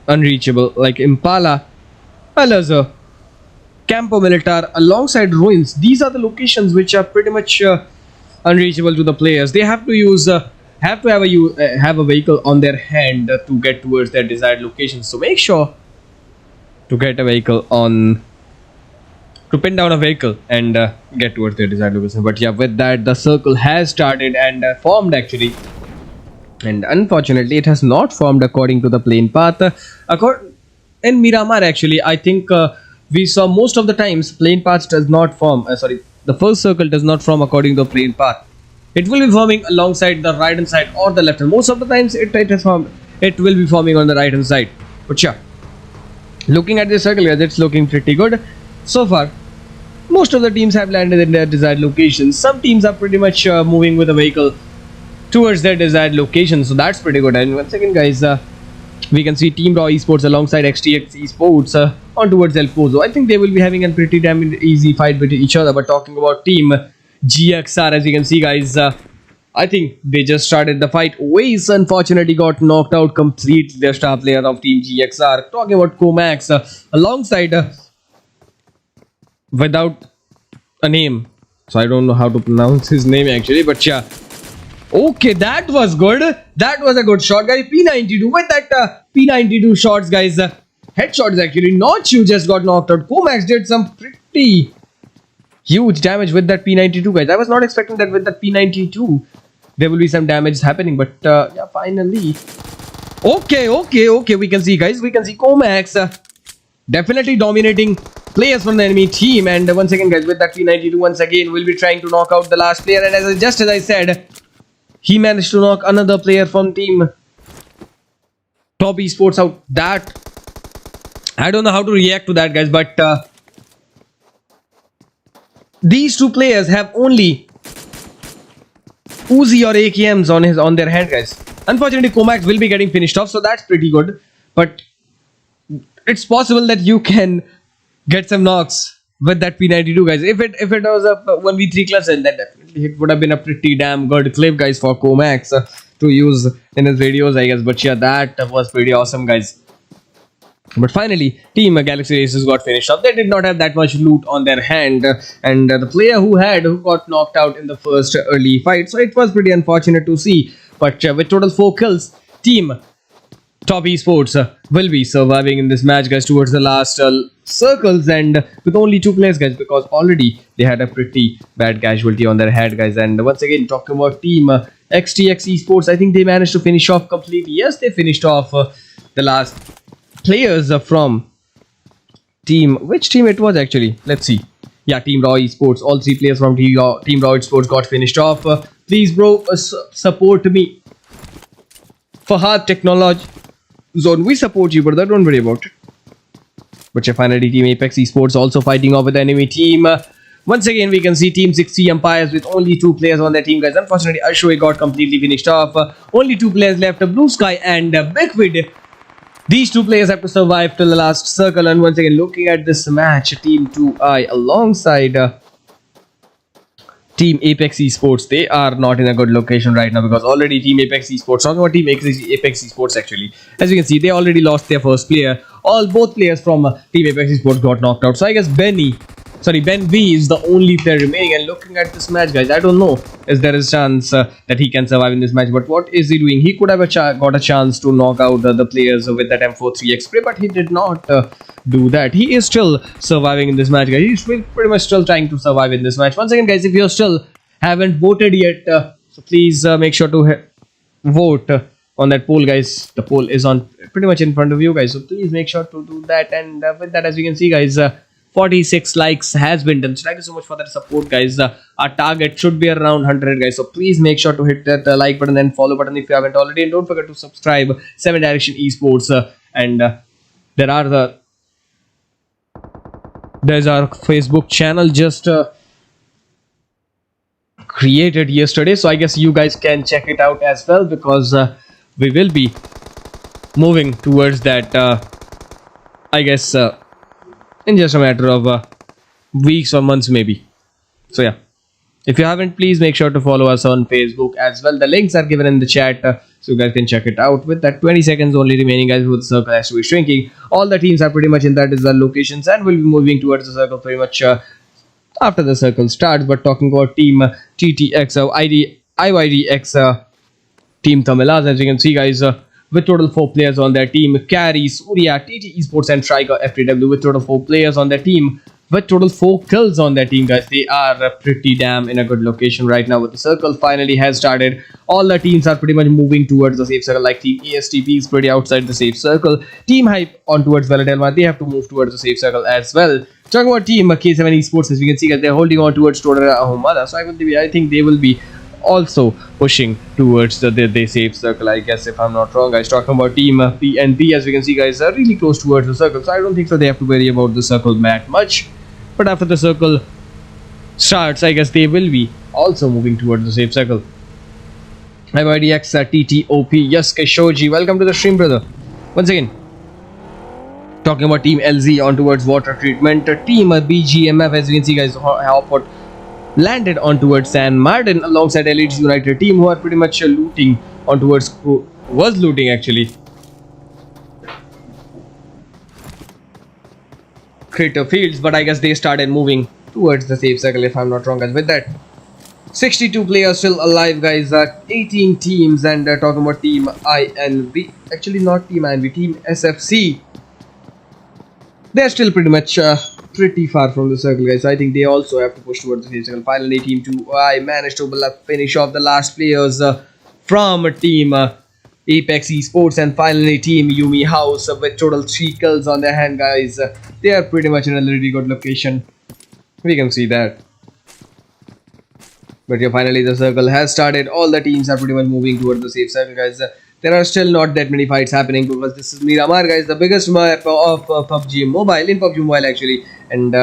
unreachable. Like Impala, Alazar, Campo Militar, alongside Ruins, these are the locations which are pretty much unreachable to the players. They have to use have a vehicle on their hand to get towards their desired locations. So make sure to get a vehicle to pin down a vehicle and get towards their desired location. But yeah, with that, the circle has started and formed actually, and unfortunately it has not formed according to the plane path. In Miramar, actually, I think we saw most of the times plane paths does not form, the first circle does not form according to the plane path. It will be forming alongside the right hand side or the left hand. Most of the times it will be forming on the right hand side. But yeah, looking at this circle, guys, it's looking pretty good so far. Most of the teams have landed in their desired locations. Some teams are pretty much moving with a vehicle towards their desired location, so that's pretty good. And once again, guys, we can see Team Raw Esports alongside XTX on towards El Pozo. I think they will be having a pretty damn easy fight with each other. But talking about Team GXR, as you can see, guys, I think they just started the fight. Waze unfortunately got knocked out completely, the star player of Team GXR. Talking about Comax alongside without a name, so I don't know how to pronounce his name actually, but yeah. Okay, that was good. That was a good shot, guys. P92 with that P92 shots, guys. Headshots actually. Not you just got knocked out. Comax did some pretty huge damage with that P92, guys. I was not expecting that with that P92 there will be some damage happening, but yeah, finally. Okay. We can see, guys. We can see Comax definitely dominating players from the enemy team. And once again, guys, with that P92, once again we'll be trying to knock out the last player. And just as I said, he managed to knock another player from Team Top Esports out. That I don't know how to react to that, guys, but these two players have only Uzi or AKMs on their hand, guys. Unfortunately, Comax will be getting finished off, so that's pretty good. But it's possible that you can get some knocks with that P92, guys. If it was a 1v3 class, then definitely it would have been a pretty damn good clip, guys, for Comax to use in his videos, I guess. But yeah, that was pretty awesome, guys. But finally, Team Galaxy Races got finished off. They did not have that much loot on their hand, and the player who got knocked out in the first early fight, so it was pretty unfortunate to see. But with total 4 kills, Team Top Esports will be surviving in this match, guys, towards the last circles, and with only 2 players, guys, because already they had a pretty bad casualty on their head, guys. And once again, talking about Team XTX Esports, I think they managed to finish off completely. Yes, they finished off the last players from Team, which team it was actually, let's see. Yeah, Team Raw Esports. All 3 players from Team Raw Esports got finished off. Please, bro, support me. Fahad Technology Zone, we support you, brother, don't worry about it. But yeah, finally, Team Apex Esports also fighting off with the enemy team. Once again, we can see Team 60 Empires with only 2 players on their team, guys. Unfortunately, Ashoy got completely finished off. Only 2 players left, Blue Sky and Bigvid. These 2 players have to survive till the last circle. And once again, looking at this match, Team 2I alongside Team Apex Esports, they are not in a good location right now, because already Team Apex Esports, talking about Team Apex Esports actually, as you can see, they already lost their first player. Both players from Team Apex Esports got knocked out. So I guess Benny sorry, Ben V is the only player remaining, and looking at this match, guys, I don't know if there is a chance that he can survive in this match. But what is he doing? He could have got a chance to knock out the players with that M43 spray, but he did not do that. He is still surviving in this match, guys. He's pretty much still trying to survive in this match. Once again, guys, if you still haven't voted yet, so please make sure to vote on that poll, guys. The poll is on pretty much in front of you, guys, so please make sure to do that. And with that, as you can see, guys, 46 likes has been done, so thank you so much for that support, guys. Our target should be around 100, guys, so please make sure to hit that like button and follow button if you haven't already, and don't forget to subscribe 7 Direction Esports. And there's our Facebook channel just created yesterday, so I guess you guys can check it out as well, because we will be moving towards that I guess in just a matter of weeks or months maybe. So yeah, if you haven't, please make sure to follow us on Facebook as well. The links are given in the chat, so you guys can check it out. With that 20 seconds only remaining, guys, with the circle has to be shrinking. All the teams are pretty much in that desired locations, and we'll be moving towards the circle pretty much after the circle starts. But talking about team IYDx Team Tamilas, as you can see, guys, with total 4 players on their team: Carry, Surya, TT Esports, and Striker FTW, with total 4 players on their team, with total 4 kills on their team, guys. They are pretty damn in a good location right now. With the circle finally has started, all the teams are pretty much moving towards the safe circle. Like Team Astp is pretty outside the safe circle. Team Hype on towards Valadelma, they have to move towards the safe circle as well. Talking about Team K7 Esports, as you can see, guys, they're holding on towards Todara Ahumada, so I think they will be also pushing towards the safe circle, I guess, if I'm not wrong, guys. Talking about Team PNP, as we can see, guys, are really close towards the circle, so I don't think so they have to worry about the circle that much. But after the circle starts, I guess they will be also moving towards the safe circle. IYDxTTOP, yes, Keshoji, welcome to the stream, brother. Once again, talking about Team LZ on towards water treatment. Team BGMF, as you can see, guys, Hopot landed on towards San Martin alongside Elites United team, who are pretty much looting on towards, was looting actually Crater Fields, but I guess they started moving towards the safe circle, if I'm not wrong, guys. With that, 62 players still alive, guys, 18 teams. And talking about Team INV, actually not Team INV, Team SFC, they're still pretty much pretty far from the circle, guys, so I think they also have to push towards the safe circle. Finally, Team 2I managed to finish off the last players from Team Apex Esports, and finally Team Yumi House with total 3 kills on their hand, guys. They are pretty much in a really good location, we can see that. But yeah, finally the circle has started. All the teams are pretty much moving towards the safe circle, guys. There are still not that many fights happening, because this is Miramar, guys, the biggest map of PUBG Mobile, in PUBG Mobile actually. And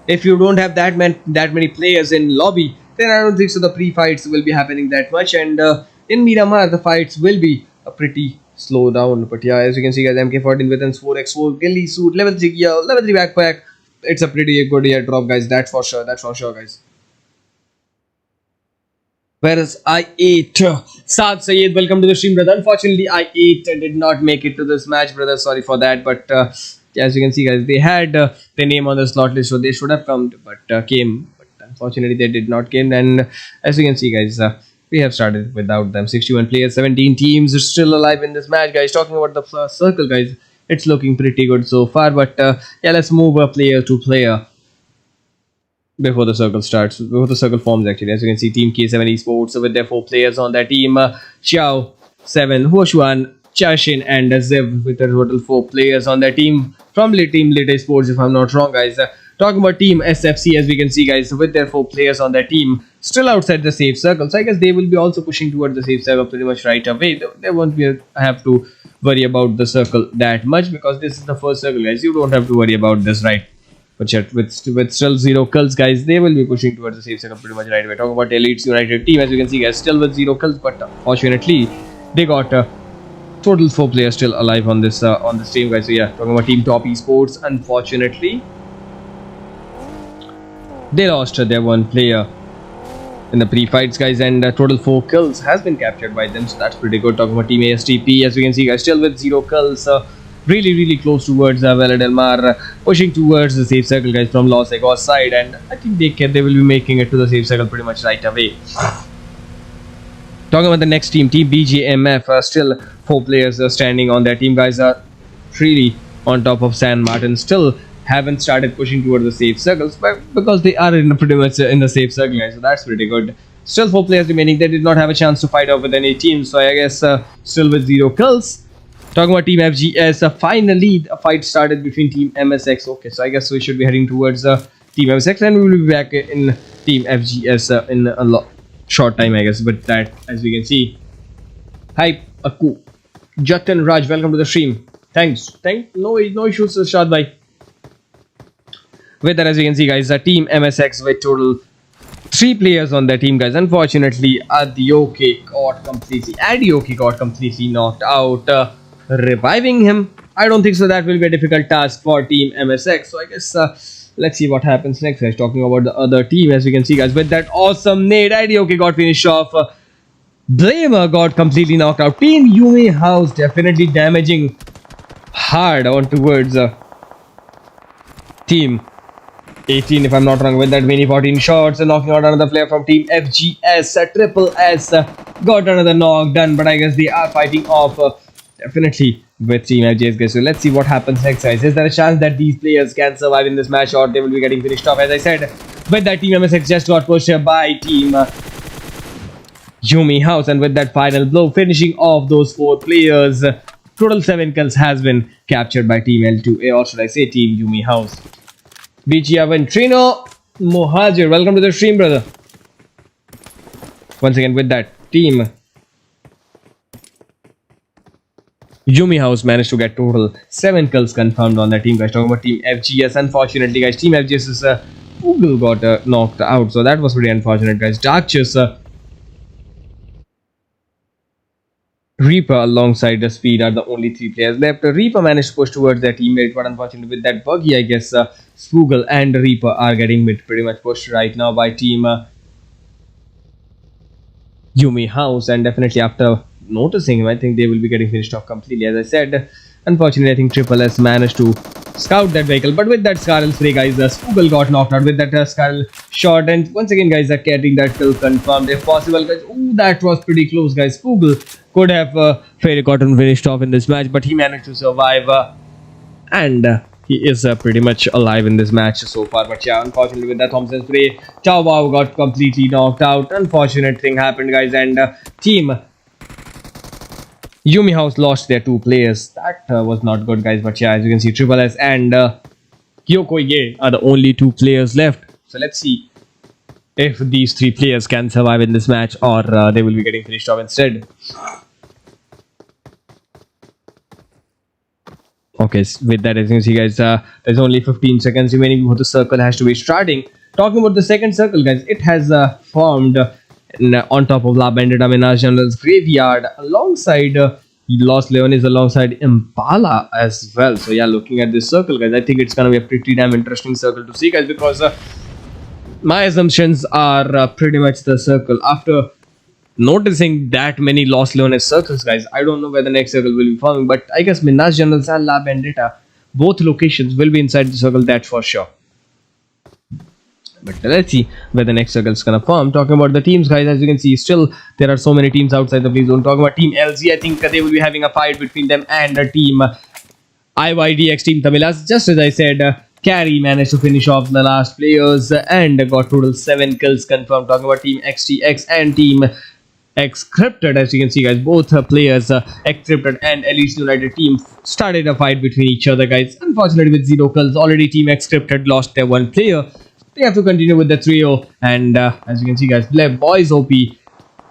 if you don't have that many players in lobby, then I don't think so the pre-fights will be happening that much. And in Miramar, the fights will be pretty slow down. But yeah, as you can see, guys, MK14 with N4X4 ghillie suit, level 3 gear, level 3 backpack. It's a pretty good airdrop, guys. That's for sure, guys. Whereas I8 Saad Sayed, welcome to the stream, brother. Unfortunately, I8 did not make it to this match, brother. Sorry for that. But as you can see, guys, they had their name on the slot list, so they should have come, but came. But unfortunately, they did not came. And as you can see, guys, we have started without them. 61 players, 17 teams are still alive in this match, guys. Talking about the circle, guys, it's looking pretty good so far. But yeah, let's move player to player before the circle starts, before the circle forms actually. As you can see, Team K7 Esports with their 4 players on their team: Xiao, 7, Huoshuan, Chashin, and Zev, with a total 4 players on their team from Team Lit Sports, if I'm not wrong, guys. Talking about Team SFC, as we can see, guys, with their 4 players on their team, still outside the safe circle, so I guess they will be also pushing towards the safe circle pretty much right away. They won't have to worry about the circle that much, because this is the first circle, guys. You don't have to worry about this, right? But yet, with still 0 kills, guys, they will be pushing towards the safe circle pretty much right away. Talking about Elites United team, as you can see, guys, still with 0 kills, but fortunately they got total 4 players still alive on this team, guys. So yeah, talking about Team Top Esports, unfortunately they lost their 1 player in the pre-fights, guys, and total 4 kills has been captured by them, so that's pretty good. Talking about Team Astp, as you can see, guys, still with 0 kills. really close towards Vela Del Mar, pushing towards the safe circle, guys, from Los Egos side, and I think they will be making it to the safe circle pretty much right away. Talking about the next team, Team BJMF, still 4 players standing on their team, guys, are really on top of San Martin. Still haven't started pushing towards the safe circles, but because they are pretty much in the safe circle, guys, so that's pretty good. Still 4 players remaining. They did not have a chance to fight off with any team, so I guess still with 0 kills. Talking about Team FGS, finally a fight started between Team MSX. Okay, so I guess we should be heading towards Team MSX, and we will be back in Team FGS in a short time, I guess. But that, as we can see, hi Aku, Jatin Raj, welcome to the stream. Thanks. No issues, Shad bhai. With that, as you can see, guys, Team MSX with total 3 players on their team, guys. Unfortunately, Adioke got completely knocked out. Reviving him, I don't think so. That will be a difficult task for Team MSX. So I guess let's see what happens next, guys. Talking about the other team, as you can see, guys, with that awesome nade, Adioke got finished off. Blamer got completely knocked out. Team Yumi House definitely damaging hard on towards Team 18, if I'm not wrong, with that mini 14 shots and knocking out another player from Team FGS. Triple S got another knock done, but I guess they are fighting off definitely with Team FGS, guys. So let's see what happens next, guys. Is there a chance that these players can survive in this match, or they will be getting finished off? As I said, with that, Team MSX just got pushed by Team Yumi House, and with that final blow finishing off those 4 players, total 7 kills has been captured by Team L2A, or should I say Team Yumi House. BG Trino Mohajir, welcome to the stream, brother. Once again, with that, Team Yumi House managed to get total 7 kills confirmed on their team, guys. Talking about Team FGS, unfortunately, guys, Team FGS's Google got knocked out, so that was pretty unfortunate, guys. Darkchus, Reaper alongside the Speed are the only 3 players left. Reaper managed to push towards their teammate, but unfortunately with that buggy, I guess Spoogle and Reaper are getting pretty much pushed right now by Team Yumi House, and definitely after noticing him, I think they will be getting finished off completely. As I said, unfortunately, I think Triple S managed to scout that vehicle, but with that Scarl spray, guys, Spoogle got knocked out with that Scarl shot, and once again, guys, are getting that kill confirmed if possible, guys. Ooh, that was pretty close, guys. Spoogle could have gotten finished off in this match, but he managed to survive, and he is pretty much alive in this match so far. But yeah, unfortunately with that Thompson spray, Chow Wow got completely knocked out. Unfortunate thing happened, guys, and Team Yumi House lost their 2 players. That was not good, guys. But yeah, as you can see, Triple S and Kyokoye are the only 2 players left. So let's see if these 3 players can survive in this match, or they will be getting finished off instead. Okay, with that, as you can see, guys, there's only 15 seconds remaining before the circle has to be starting. Talking about the second circle, guys, it has formed on top of La Bandita Minas General's graveyard alongside Los Leones, alongside Impala as well. So yeah, looking at this circle, guys, I think it's gonna be a pretty damn interesting circle to see, guys, because my assumptions are pretty much the circle. After noticing that many Los Leones circles, guys, I don't know where the next circle will be forming, but I guess Minas Generals and La Bandita, both locations will be inside the circle, that's for sure. But let's see where the next circle is gonna form. Talking about the teams, guys, as you can see, still there are so many teams outside the blue zone. Talking about Team LZ, I think they will be having a fight between them and Team IYDxTEAM TAMILAS. Just as I said, Carry managed to finish off the last players and got total 7 kills confirmed. Talking about Team XTX and Team XCRIPTED, as you can see, guys, both players, XCRIPTED and Elite United team, started a fight between each other, guys. Unfortunately, with 0 kills, already Team XCRIPTED lost their 1 player. They have to continue with the trio, and as you can see, guys, Boys OP,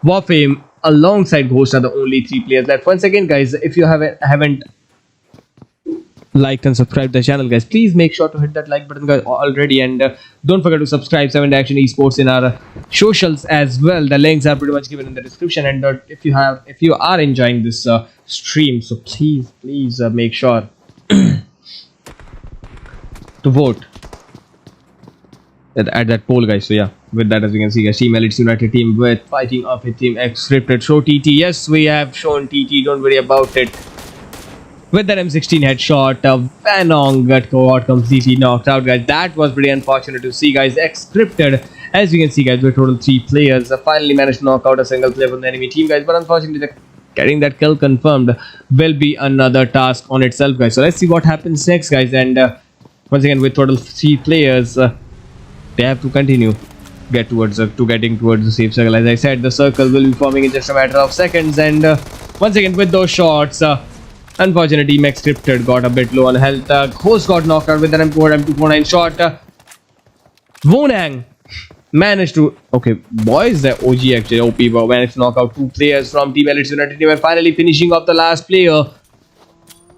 Warfame alongside Ghost are the only 3 players left. Once again, guys, if you haven't liked and subscribed the channel, guys, please make sure to hit that like button, guys, already, and don't forget to subscribe 7 Action Esports in our socials as well. The links are pretty much given in the description, and if you are enjoying this stream, so please make sure to vote at that poll, guys. So yeah, with that, as you can see, guys, Team Elite United team with fighting off with Team XCRIPTED. Show TT. Yes, we have shown TT, don't worry about it. with that M16 headshot. Vanong got completely knocked out, guys. That was pretty unfortunate to see, guys. XCRIPTED, as you can see, guys, with total 3 players, finally managed to knock out a single player from the enemy team, guys. But unfortunately, getting that kill confirmed will be another task on itself, guys. So let's see what happens next, guys. And once again, with total 3 players, they have to continue getting towards the safe circle. As I said, the circle will be forming in just a matter of seconds. And once again, with those shots, unfortunately, Team XCRIPTED got a bit low on health. Host got knocked out with an M249 shot. Wonang managed to... Okay, boys, the OG actually, OP managed to knock out 2 players from Team Elite's United Team, and finally finishing off the last player,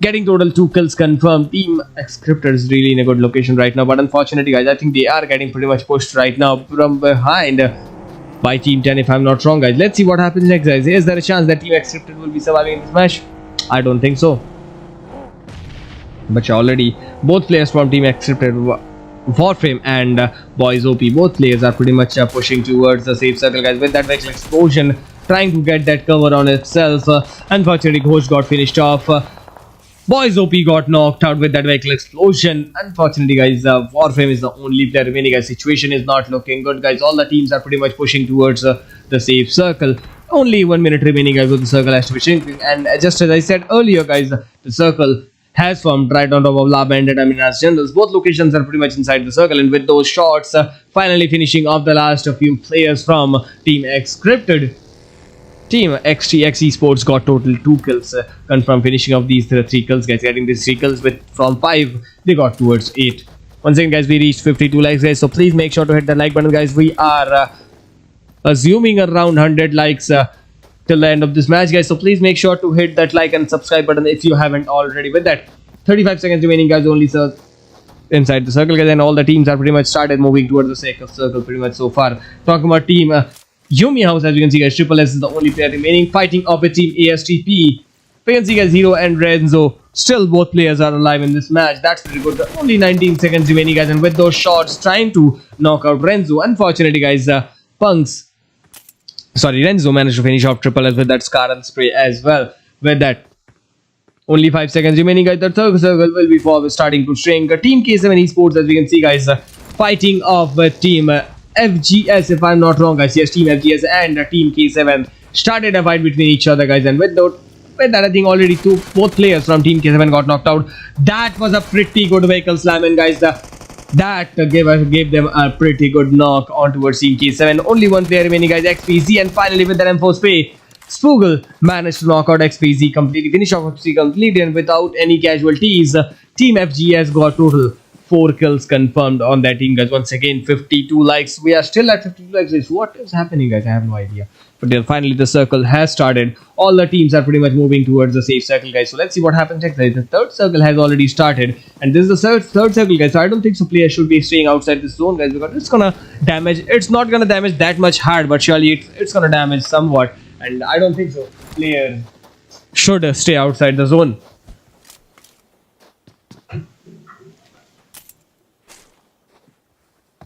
getting total 2 kills confirmed. Team XCRIPTED is really in a good location right now, but unfortunately, guys, I think they are getting pretty much pushed right now from behind by Team 10, if I'm not wrong, guys. Let's see what happens next, guys. Is there a chance that Team XCRIPTED will be surviving in this match? I don't think so. But already, both players from Team XCRIPTED, Warframe and Boys OP, both players are pretty much pushing towards the safe circle, guys, with that vehicle explosion, trying to get that cover on itself. Unfortunately, Ghost got finished off. Boys OP got knocked out with that vehicle explosion. Unfortunately, guys, Warframe is the only player remaining, guys. Situation is not looking good, guys. All the teams are pretty much pushing towards the safe circle. Only 1 minute remaining, guys, with the circle has to be shrinking. And just as I said earlier, guys, the circle has formed right on top of Lava and Determiners Generals. Both locations are pretty much inside the circle, and with those shots, finally finishing off the last few players from Team XCRIPTED. Team ESPORTS got total 2 kills, confirmed, finishing off these 3 kills, guys. Getting these 3 kills with from 5, they got towards 8. Once again, guys, we reached 52 likes, guys. So please make sure to hit the like button, guys. We are assuming around 100 likes till the end of this match, guys. So please make sure to hit that like and subscribe button if you haven't already. With that, 35 seconds remaining, guys, only inside the circle, guys, and all the teams are pretty much started moving towards the circle pretty much so far. Talking about Team YUMI house, as you can see, guys, Triple S is the only player remaining, fighting off with Team Astp. We can see, guys, Hero and Renzo, still both players are alive in this match. That's pretty good. Only 19 seconds remaining, guys, and with those shots trying to knock out Renzo. Unfortunately, guys, Renzo managed to finish off Triple S with that Scar and Spray as well. With that, only 5 seconds remaining, guys. The third circle will be starting to shrink. Team K7 Esports, as we can see, guys, fighting off with Team FGS, if I'm not wrong, guys. Yes, Team FGS and Team K7 started a fight between each other, guys, and with that, I think already both players from Team K7 got knocked out. That was a pretty good vehicle slam, and guys, that gave them a pretty good knock on towards Team K7. Only 1 player remaining, guys, XPZ, and finally with that M4 spray, Spoogel managed to knock out XPZ completely, finish off XPZ completely, and without any casualties. Team FGS got total 4 kills confirmed on that team, guys. Once again, 52 likes. We are still at 52 likes. What is happening, guys? I have no idea. But then finally the circle has started. All the teams are pretty much moving towards the safe circle, guys. So let's see what happens next, guys. The third circle has already started, and this is the third circle, guys. So I don't think so players should be staying outside this zone, guys, because it's gonna damage. It's not gonna damage that much hard, but surely it's gonna damage somewhat, and I don't think so players should stay outside the zone.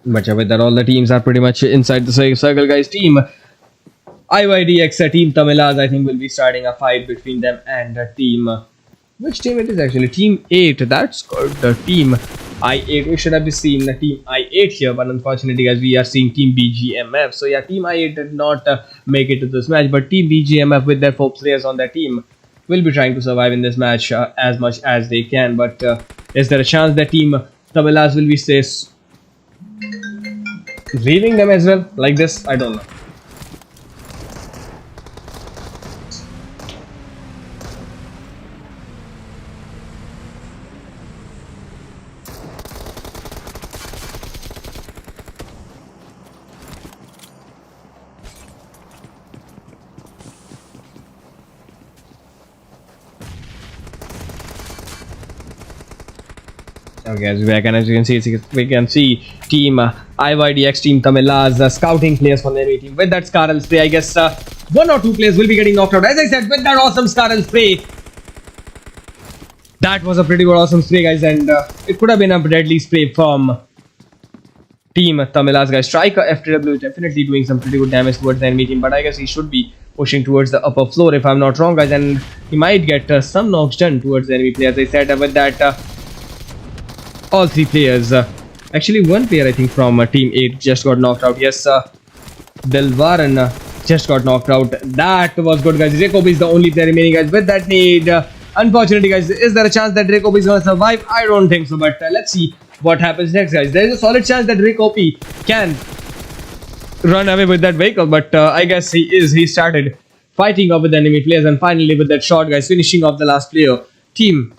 But with that, all the teams are pretty much inside the circle, guys. Team IYDxTEAM Team Tamilas, I think, will be starting a fight between them and a team. Which team it is actually? Team 8. That's good. The Team I8. We should have seen the Team I8 here, but unfortunately, guys, we are seeing Team BGMF. So yeah, Team I8 did not make it to this match, but Team BGMF with their 4 players on their team will be trying to survive in this match as much as they can. But is there a chance that Team Tamilas will be leaving them as well like this? I don't know. Okay, as you can see, we can see Team IYDxTEAM Tamilas scouting players from the enemy team. With that Scar and Spray, I guess 1 or 2 players will be getting knocked out. As I said, with that awesome Scar and Spray, that was a pretty good awesome spray, guys, and it could have been a deadly spray from Team Tamilas, guys. Striker FTW is definitely doing some pretty good damage towards the enemy team, but I guess he should be pushing towards the upper floor if I'm not wrong, guys, and he might get some knocks done towards the enemy player. As I said, with that, all three players, actually one player I think from team 8 just got knocked out. Yes, Dilwaran just got knocked out. That was good, guys. Jacob is the only player remaining, guys, with that need. Unfortunately, guys, is there a chance that Jacob is gonna survive? I don't think so, but let's see what happens next, guys. There is a solid chance that Jacob can run away with that vehicle, but I guess he started fighting up with the enemy players, and finally with that shot, guys, finishing off the last player. Team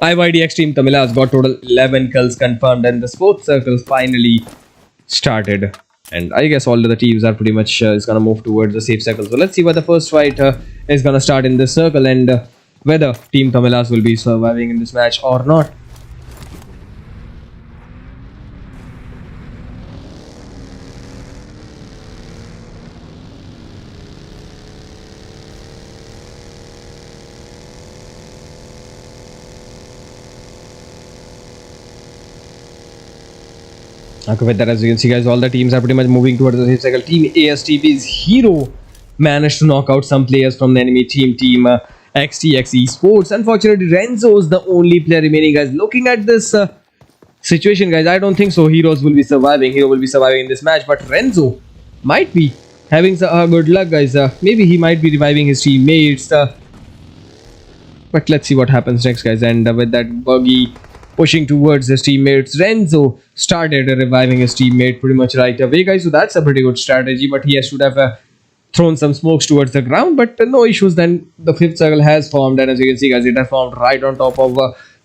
IYDxTEAM Tamilas got total 11 kills confirmed, and the sports circles finally started. And I guess all of the teams are pretty much is gonna move towards the safe circle. So let's see where the first fight is gonna start in this circle, and whether Team Tamilas will be surviving in this match or not. Okay, with that, as you can see, guys, all the teams are pretty much moving towards the safe circle. Team Astp's Hero managed to knock out some players from the enemy team. Team ESPORTS. Unfortunately, Renzo is the only player remaining, guys. Looking at this situation, guys, I don't think so Heroes will be surviving. Hero will be surviving in this match, but Renzo might be having good luck, guys. Maybe he might be reviving his teammates. But let's see what happens next, guys. And with that buggy pushing towards his teammates, Renzo started reviving his teammate pretty much right away, guys. So that's a pretty good strategy, but he should have thrown some smokes towards the ground, but no issues. Then the fifth circle has formed, and as you can see, guys, it has formed right on top of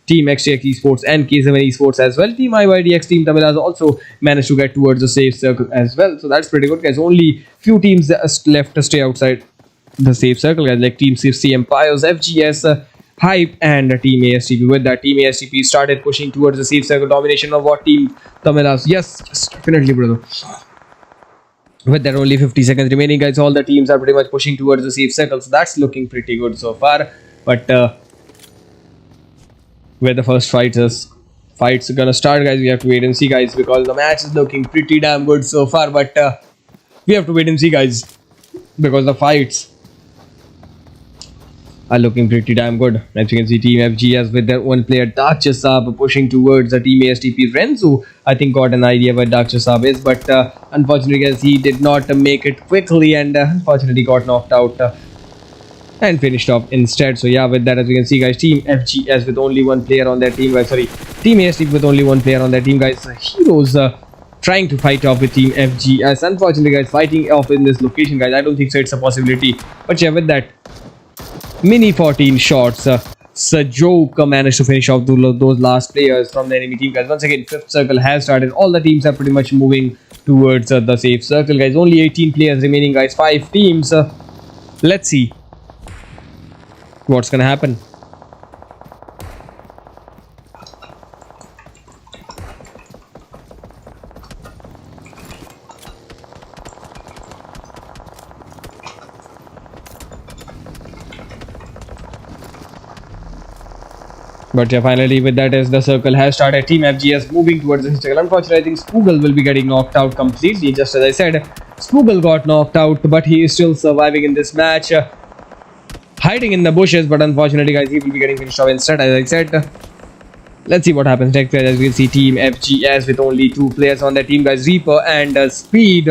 Team XCRIPTED and K7 Esports as well. Team IYDxTEAM Tamilas also managed to get towards the safe circle as well. So that's pretty good, guys. Only few teams left to stay outside the safe circle, guys, like Team CFC Empires, FGS, Hype, and Team Astp. With that, Team Astp started pushing towards the safe circle. Domination of what Team Tamilas? Yes, definitely, brother. With that, only 50 seconds remaining, guys. All the teams are pretty much pushing towards the safe circle, so that's looking pretty good so far. But where the first fights are gonna start, guys, we have to wait and see, guys, because the match is looking pretty damn good so far. But we have to wait and see, guys, because the fights are looking pretty damn good. As you can see, Team FGS with their one player Dark Chasab pushing towards the Team Astp. Renzo, I think, got an idea where Dark Chasab is, but unfortunately, guys, he did not make it quickly, and unfortunately got knocked out and finished off instead. So yeah, with that, as you can see, guys, Team FGS with only one player on their team, guys. Sorry, Team Astp with only one player on their team, guys. Heroes trying to fight off with Team FGS. Unfortunately, guys, fighting off in this location, guys, I don't think so it's a possibility. But yeah, with that, mini 14 shots, Jojo managed to finish off those last players from the enemy team, guys. Once again, fifth circle has started. All the teams are pretty much moving towards the safe circle, guys. Only 18 players remaining, guys. 5 teams. Let's see what's gonna happen. But yeah, finally, with that, as the circle has started, Team FGS moving towards the circle. Unfortunately, I think Xbbl will be getting knocked out completely. Just as I said, Xbbl got knocked out, but he is still surviving in this match, hiding in the bushes. But unfortunately, guys, he will be getting finished off instead, as I said. Let's see what happens next. As we can see, Team FGS with only 2 players on their team, guys, Reaper and Speed,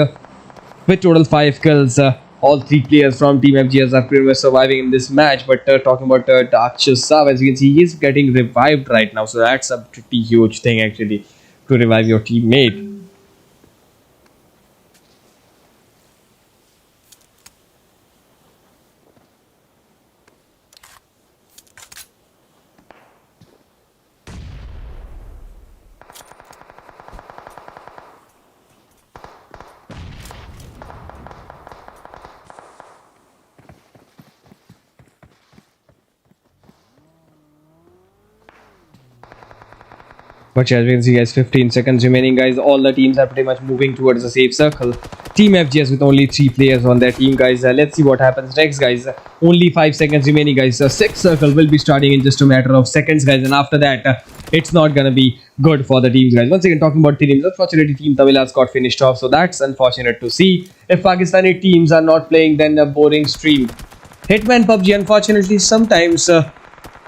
with total 5 kills. All 3 players from Team FGS are pretty much surviving in this match. But talking about Dark Chasab, as you can see, he is getting revived right now. So that's a pretty huge thing, actually, to revive your teammate. But as we can see, guys, 15 seconds remaining, guys. All the teams are pretty much moving towards the safe circle. Team FGS with only 3 players on their team, guys. Let's see what happens next, guys. Only 5 seconds remaining, guys. 6th circle will be starting in just a matter of seconds, guys. And after that, it's not gonna be good for the teams, guys. Once again, talking about teams, unfortunately, Team Tamilas got finished off, so that's unfortunate to see. If Pakistani teams are not playing, then a boring stream. Hitman PUBG, unfortunately, sometimes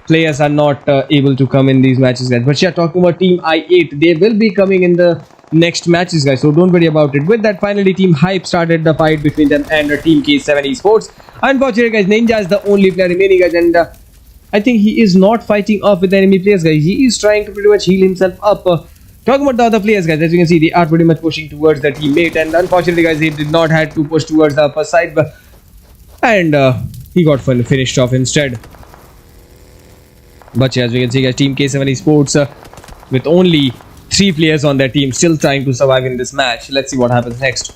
players are not able to come in these matches, guys. But yeah, talking about Team I8, they will be coming in the next matches, guys, so don't worry about it. With that, finally Team Hype started the fight between them and Team K7 Esports. Unfortunately, guys, Ninja is the only player remaining, guys, and I think he is not fighting off with the enemy players, guys. He is trying to pretty much heal himself up. Talking about the other players, guys, as you can see, they are pretty much pushing towards the teammate, and unfortunately, guys, he did not have to push towards the upper side, and he got finished off instead. But yeah, as we can see, guys, Team K7 Esports with only 3 players on their team, still trying to survive in this match. Let's see what happens next.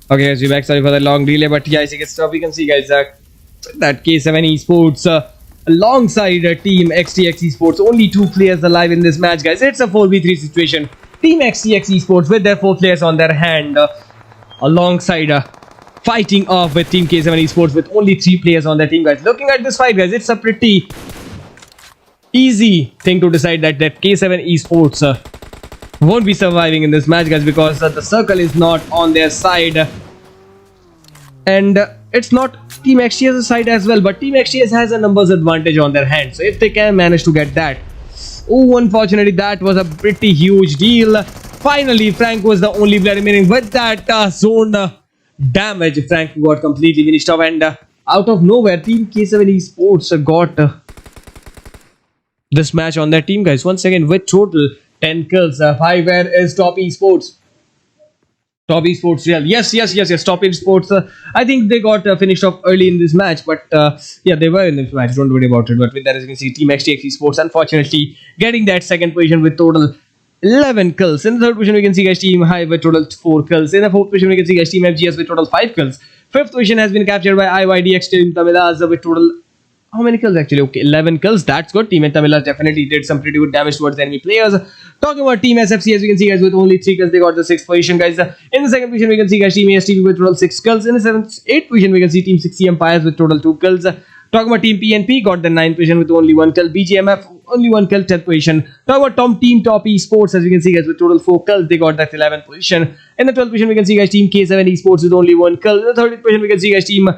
Okay, guys, we're back. Sorry for the long delay, but yeah, we can see, guys, that K7 Esports alongside Team XTX Esports, only 2 players alive in this match, guys. It's a 4v3 situation. Team XTX Esports with their 4 players on their hand, alongside fighting off with Team K7 Esports with only 3 players on their team, guys. Looking at this fight, guys, it's a pretty easy thing to decide that K7 Esports won't be surviving in this match, guys, because the circle is not on their side, and it's not Team XTS's side as well, but Team XTS has a numbers advantage on their hand, so if they can manage to get that. Oh, unfortunately, that was a pretty huge deal. Finally, Frank was the only player remaining with that zone damage. Frank got completely finished off, and out of nowhere, Team K7 Esports got this match on their team, guys. Once again, with total 10 kills. 5 where is Top Esports? Top Esports Real. Yes. Top Esports. I think they got finished off early in this match, but yeah, they were in this match. Don't worry about it. But with that, as you can see, Team XTX Esports unfortunately getting that second position with total 11 kills. In the third position, we can see, guys, Team High with total 4 kills. In the fourth position, we can see, guys, Team FGS with total 5 kills. Fifth position has been captured by IYDxTEAM TAMILAS with total, how many kills actually? Okay, 11 kills. That's good. Team Tamilas definitely did some pretty good damage towards the enemy players. Talking about Team SFC, as you can see, guys, with only 3 kills, they got the 6th position, guys. In the second position, we can see, guys, Team Astp with total 6 kills. In the 8th position, we can see Team 60 Empires with total 2 kills. Talking about Team PNP, got the 9th position with only 1 kill. BGMF, only 1 kill, 10th position. Talking about Team Top Esports, as you can see, guys, with total 4 kills, they got that 11th position. In the 12th position, we can see, guys, Team K7 Esports with only 1 kill. In the 13th position, we can see, guys, Team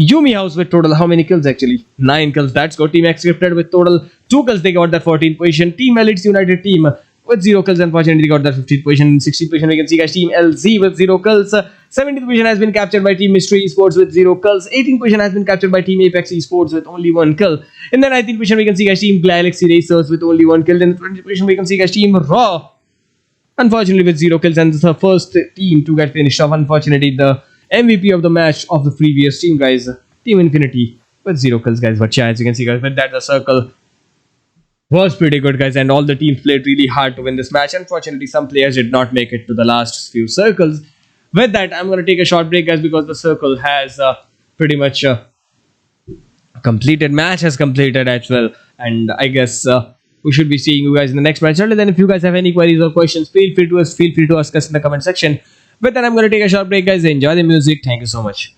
YUMI House with total, how many kills actually? 9 kills. That's good. Team XCRIPTED with total 2 kills, they got that 14th position. Team Elites United team with 0 kills, unfortunately, they got that 15th position. In 16th position, we can see, guys, Team LZ with 0 kills. 17th position has been captured by Team Mystery Esports with 0 kills. 18th position has been captured by Team Apex Esports with only 1 kill. In the 19th position, we can see, guys, Team Galaxy Racers with only 1 kill. In the 20th position, we can see, guys, Team Raw, unfortunately, with 0 kills, and this is the first team to get finished off. Unfortunately, the MVP of the match of the previous team, guys, Team Infinity with 0 kills, guys. But yeah, as you can see, guys, with that, the circle was pretty good, guys, and all the teams played really hard to win this match. Unfortunately, some players did not make it to the last few circles. With that, I'm going to take a short break, guys, because the circle has pretty much completed. Match has completed as well, and I guess we should be seeing you guys in the next match. Until then, if you guys have any queries or questions, feel free to ask us in the comment section. With that, I'm going to take a short break, guys. Enjoy the music. Thank you so much.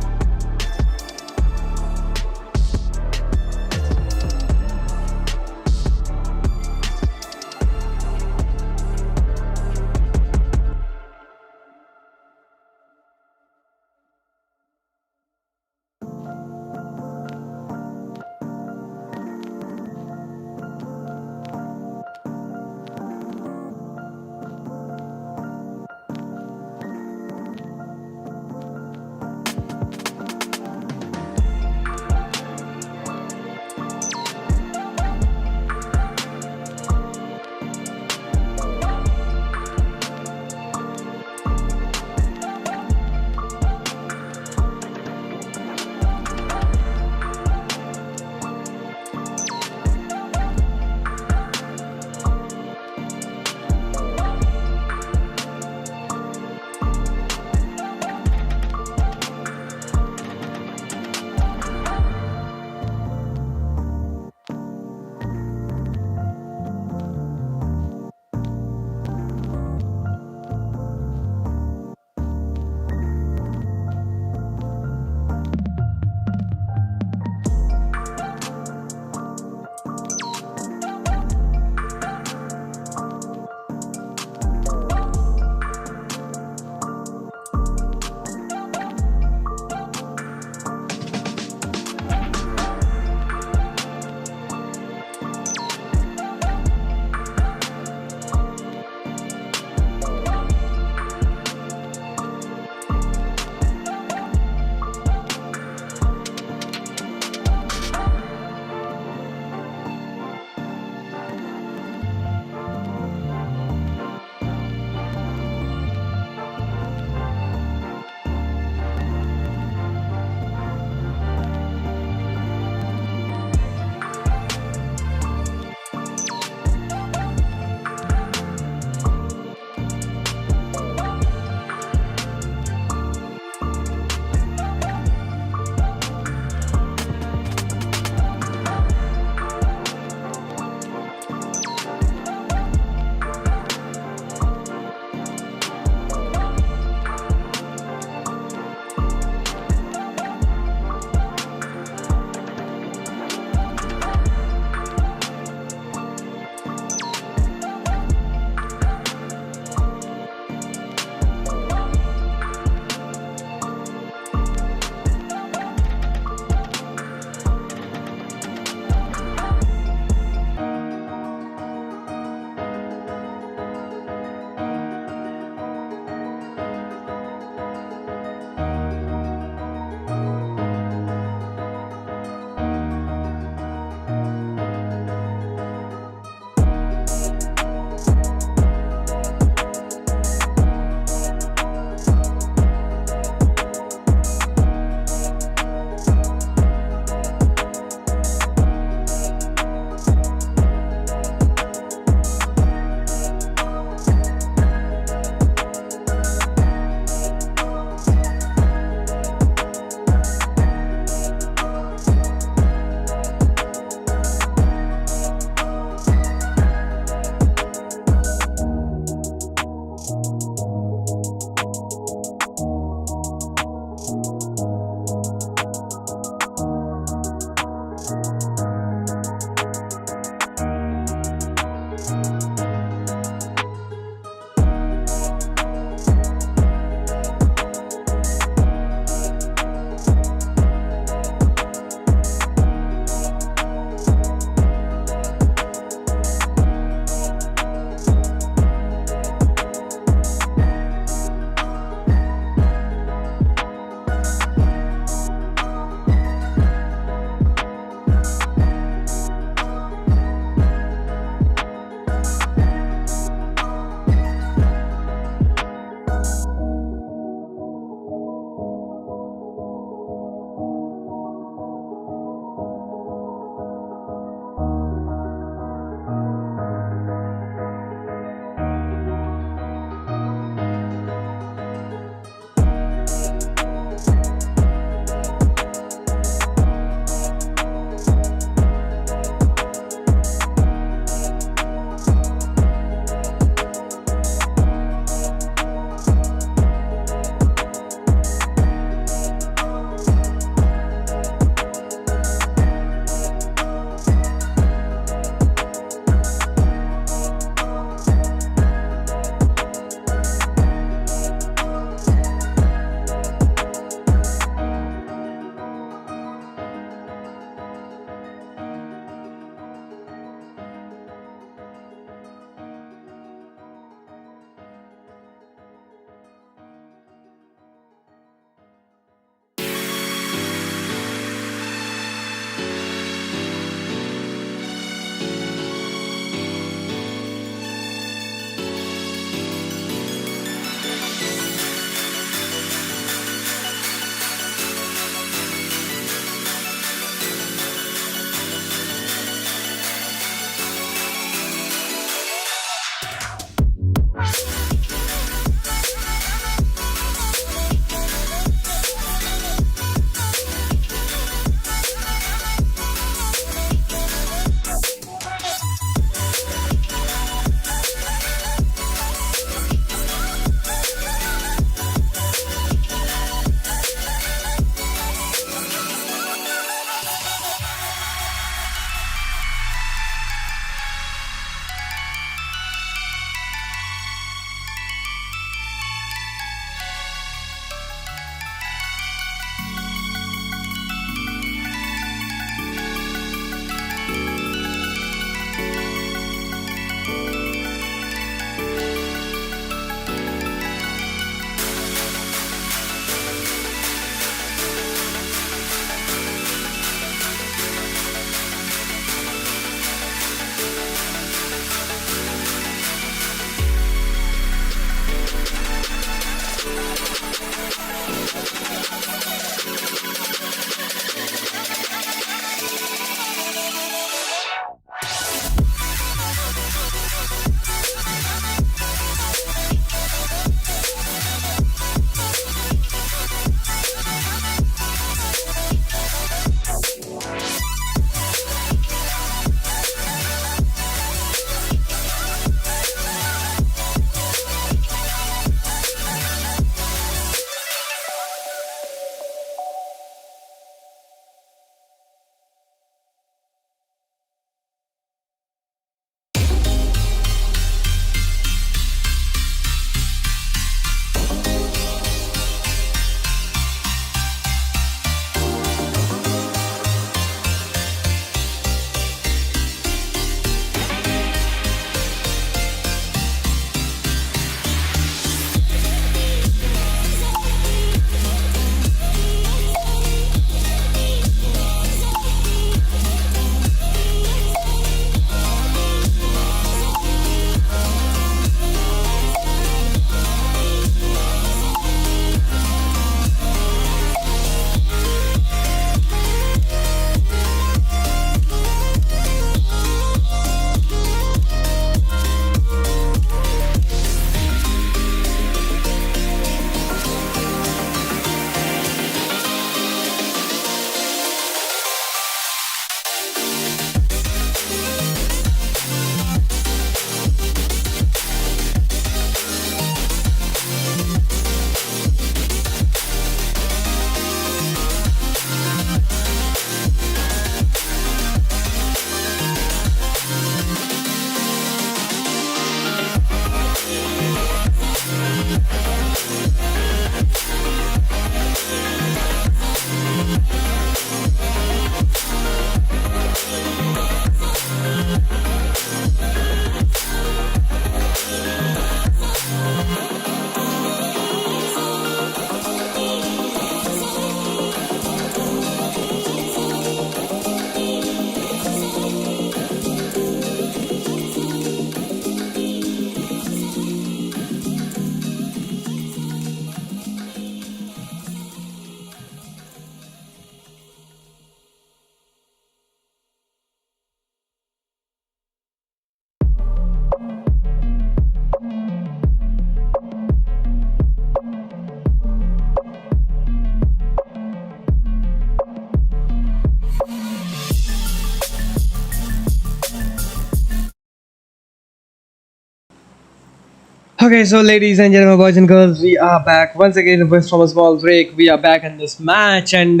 Okay, so ladies and gentlemen, boys and girls, we are back once again from a small break. We are back in this match, and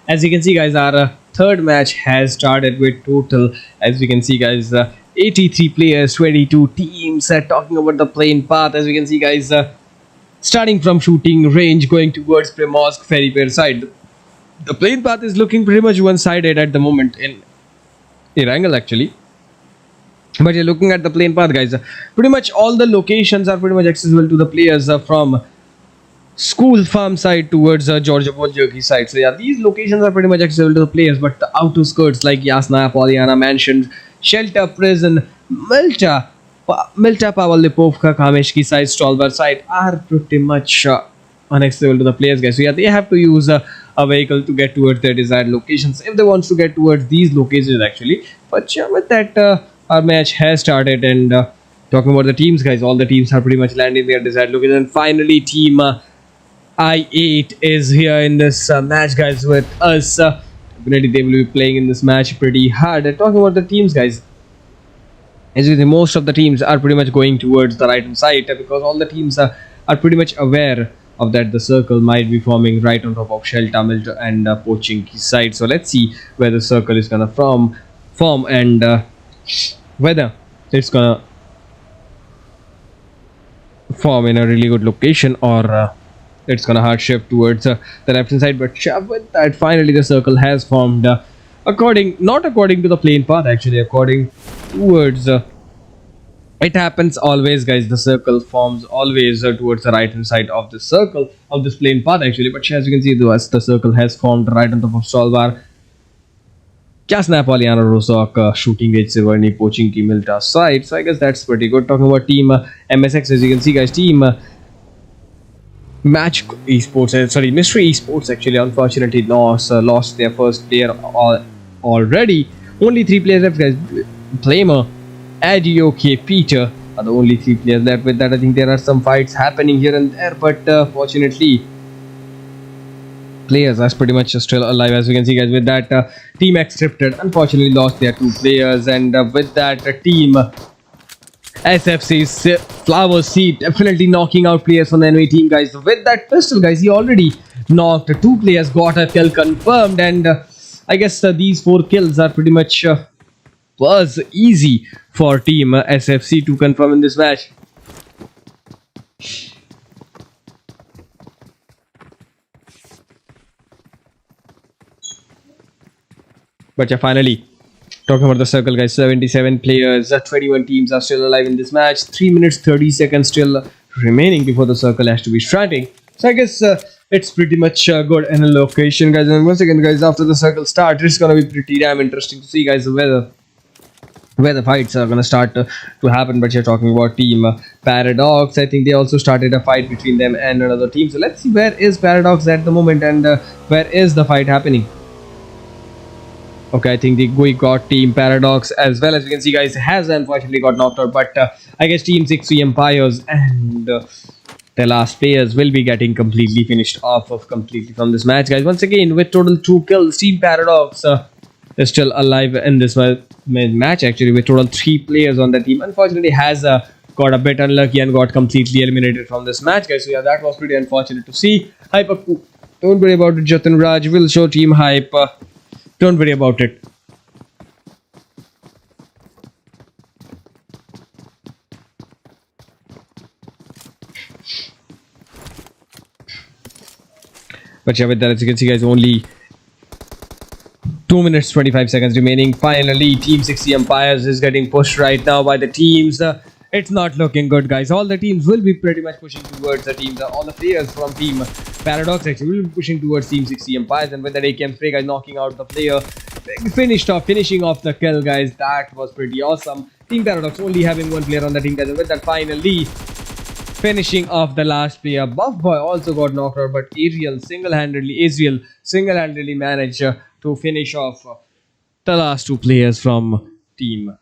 as you can see, guys, our third match has started with total, as you can see, guys, 83 players, 22 teams. Talking about the playing path, as you can see, guys, starting from shooting range, going towards Primorsk Ferry Pier side. The playing path is looking pretty much one-sided at the moment in Erangel, actually. But you're looking at the plane path, guys. Pretty much all the locations are pretty much accessible to the players from school farm side towards Jojo side. So yeah, these locations are pretty much accessible to the players. But the outer skirts like Yasna, Polyana, Mansion, Shelter, Prison, Milta, Pavel Lipovka, Kameshki side, Stolber side are pretty much unaccessible to the players, guys. So yeah, they have to use a vehicle to get towards their desired locations if they want to get towards these locations, actually. But yeah, with that. Our match has started, and talking about the teams, guys, all the teams are pretty much landing their desired location. And finally, team I8 is here in this match, guys, with us. Definitely, they will be playing in this match pretty hard. And talking about the teams, guys, as you see, most of the teams are pretty much going towards the right hand side because all the teams are pretty much aware of that the circle might be forming right on top of Shelter, Milter, and Pochinki side. So let's see where the circle is gonna form and whether it's gonna form in a really good location or it's gonna hard shift towards the left hand side. But with that, finally the circle has formed not according to the plane path, actually, according towards it happens always, guys. The circle forms always towards the right hand side of the circle of this plane path, actually. But as you can see, the circle has formed right on top of Solvar, Kasna, Polyana, Rosok, shooting range, Severny, Pochinki, Milta side. So I guess that's pretty good. Talking about team MSX, as you can see, guys, team Match Esports, sorry, Mystery Esports, actually, unfortunately lost their first player already. Only 3 players left, guys. Flamer, Adioke, Peter are the only 3 players left. With that, I think there are some fights happening here and there, but fortunately, players are pretty much still alive, as you can see, guys. With that, team XCRIPTED unfortunately lost their 2 players, and with that, team SFC's Flower Seed definitely knocking out players from the enemy team, guys. With that pistol, guys, he already knocked 2 players, got a kill confirmed, and I guess these 4 kills are pretty much was easy for team SFC to confirm in this match. But yeah, finally, talking about the circle, guys, 77 players, 21 teams are still alive in this match. 3 minutes 30 seconds still remaining before the circle has to be starting. So I guess it's pretty much good in a location, guys. And once again, guys, after the circle starts, it's gonna be pretty damn interesting to see, guys, where the fights are gonna start to happen. But you're talking about team Paradox. I think they also started a fight between them and another team. So let's see where is Paradox at the moment and where is the fight happening. Okay, I think we got team Paradox as well. As you can see, guys, has unfortunately got knocked out. But I guess team 60 Empires and the last players will be getting completely finished off completely from this match, guys. Once again, with total 2 kills, team Paradox is still alive in this match, actually, with total 3 players on the team. Unfortunately, has got a bit unlucky and got completely eliminated from this match, guys. So yeah, that was pretty unfortunate to see. Hyper, don't worry about it. Jatin Raj will show team Hype. Don't worry about it. But yeah, with that, as you can see, guys, only 2 minutes 25 seconds remaining. Finally, team 60 Empires is getting pushed right now by the teams. It's not looking good, guys. All the teams will be pretty much pushing towards the teams. All the players from team Paradox actually will be pushing towards team 60 Empires. And with that AKM spray, guys, knocking out the player, finishing off the kill, guys. That was pretty awesome. Team Paradox only having 1 player on the team, guys. And with that, finally finishing off the last player. Buff Boy also got knocked out, but Ariel single-handedly managed to finish off the last 2 players from team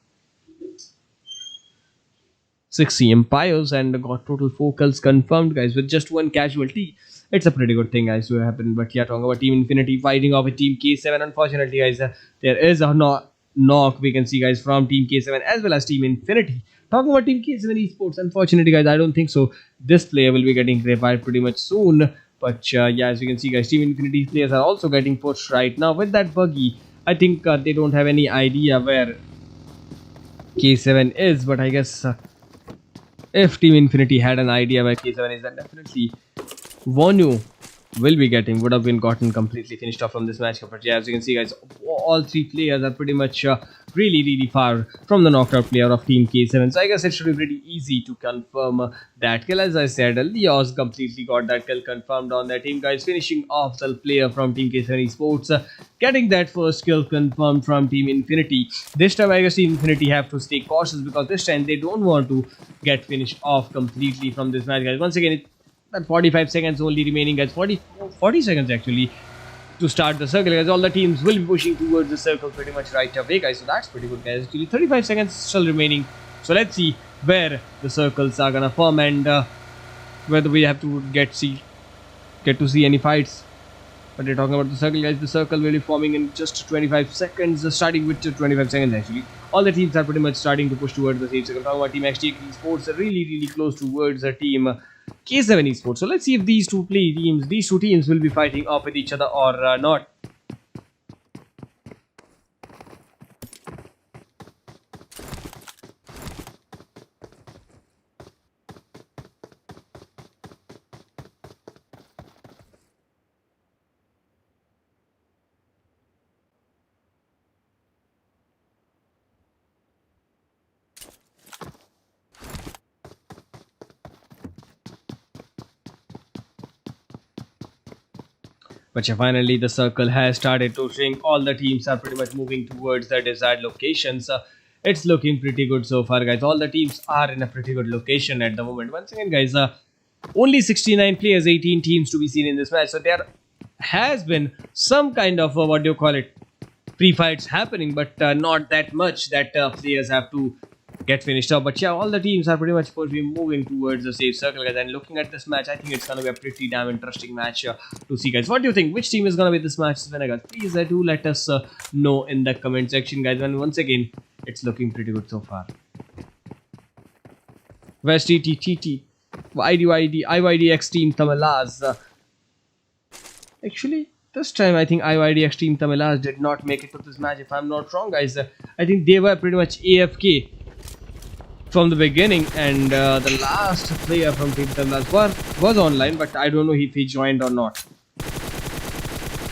60 Empires and got total 4 kills confirmed, guys, with just 1 casualty. It's a pretty good thing, guys, to happen. But yeah, talking about Team Infinity fighting off with Team K7. Unfortunately, guys, there is a knock we can see, guys, from Team K7 as well as Team Infinity. talking about Team K7 Esports, unfortunately, guys, I don't think so. This player will be getting revived pretty much soon. But yeah, as you can see, guys, Team Infinity's players are also getting pushed right now with that buggy. I think they don't have any idea where K7 is, but I guess if Team Infinity had an idea where K7 is, then definitely Wonu would have been gotten completely finished off from this match. But yeah, as you can see, guys, all three players are pretty much really far from the knocked out player of Team K7. So I guess it should be pretty easy to confirm that kill. As I said, Leos completely got that kill confirmed on their team, guys, finishing off the player from Team K7 Esports, getting that first kill confirmed from Team Infinity. This time I guess Team Infinity have to stay cautious, because this time they don't want to get finished off completely from this match, guys. Once again, that 45 seconds only remaining, guys. 40 seconds actually to start the circle, guys. All the teams will be pushing towards the circle pretty much right away, guys. So that's pretty good, guys. Actually 35 seconds still remaining. So let's see where the circles are gonna form, and whether we have to get to see any fights. But they're talking about the circle, guys. The circle will be forming in just 25 seconds, starting with 25 seconds actually. All the teams are pretty much starting to push towards the same circle. Talking about Team XBl are really close towards the Team K7 Esports. So let's see if these two teams will be fighting off with each other or not. But yeah, finally the circle has started to shrink. All the teams are pretty much moving towards their desired locations. It's looking pretty good so far, guys. All the teams are in a pretty good location at the moment. Once again, guys, only 69 players, 18 teams to be seen in this match. So there has been some kind of pre-fights happening, but not that much that players have to get finished up. But yeah, all the teams are pretty much supposed to be moving towards the safe circle, guys. And looking at this match, I think it's gonna be a pretty damn interesting match to see, guys. What do you think? Which team is gonna be this match winner, guys? Please do let us know in the comment section, guys. And once again, it's looking pretty good so far. Where's IYDxTEAM TAMILAS? Actually, this time I think IYDxTEAM TAMILAS did not make it to this match, if I'm not wrong, guys. I think they were pretty much AFK from the beginning, and the last player from Team Tamilas was online, but I don't know if he joined or not.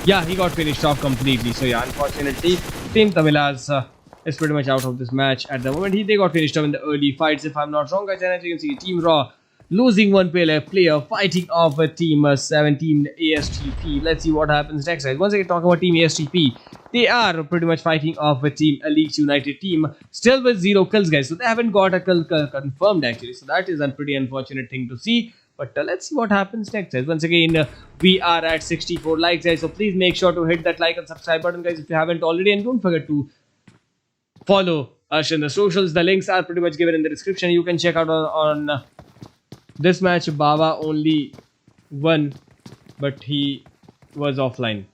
Yeah, he got finished off completely. So yeah, unfortunately, Team Tamilas is pretty much out of this match at the moment. They got finished off in the early fights, if I'm not wrong, guys. And as you can see, Team Raw losing one player fighting off with Team 17 Astp. Let's see what happens next, guys. Once again, talking about Team Astp, they are pretty much fighting off with Team ILLUMIN8 team, still with 0 kills, guys. So they haven't got a kill confirmed actually. So that is a pretty unfortunate thing to see. But let's see what happens next, guys. Once again, we are at 64 likes, guys. So please make sure to hit that like and subscribe button, guys, if you haven't already. And don't forget to follow us in the socials. The links are pretty much given in the description. You can check out on this match. Baba only won, but he was offline.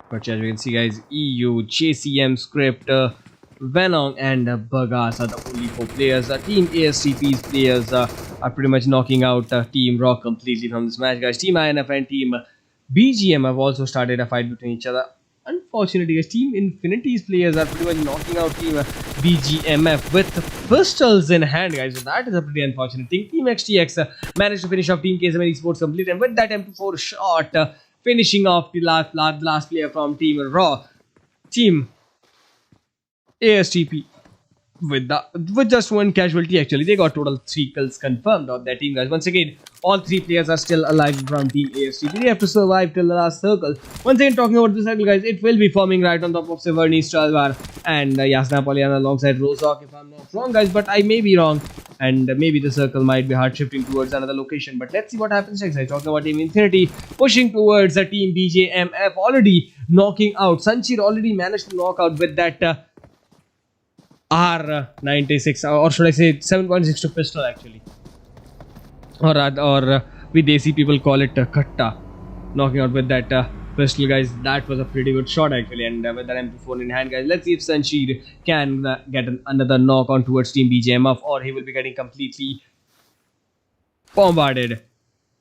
But as you can see, guys, EU, JCM, Script, Venong and Bagas are the only 4 players. Team ASTP's players are pretty much knocking out Team Rock completely from this match, guys. Team INF and Team BGM have also started a fight between each other. Unfortunately, guys, Team Infinity's players are pretty much knocking out Team BGMF with pistols in hand, guys. So that is a pretty unfortunate thing. Team XTX managed to finish off Team K7 Esports complete, and with that M24 shot, finishing off the last player from Team Raw, Team ASTP with just 1 casualty. Actually, they got total 3 kills confirmed on their team, guys. Once again, all 3 players are still alive from Team ASTP. They have to survive till the last circle. Once again, talking about the circle, guys, it will be forming right on top of Severny, Stralvar and Yasna Poliana alongside Rozok, if I'm not wrong, guys, but I may be wrong, and maybe the circle might be hard shifting towards another location. But let's see what happens next, guys. Talking about Team Infinity pushing towards the Team BJMF, already knocking out. Sanchir already managed to knock out with that R96, or should I say 7.62 pistol actually, or we Desi people call it Katta, knocking out with that Crystal, guys, that was a pretty good shot actually, and with that MP4 in hand, guys, let's see if Sunshine can get another knock on towards Team BJMF, or he will be getting completely bombarded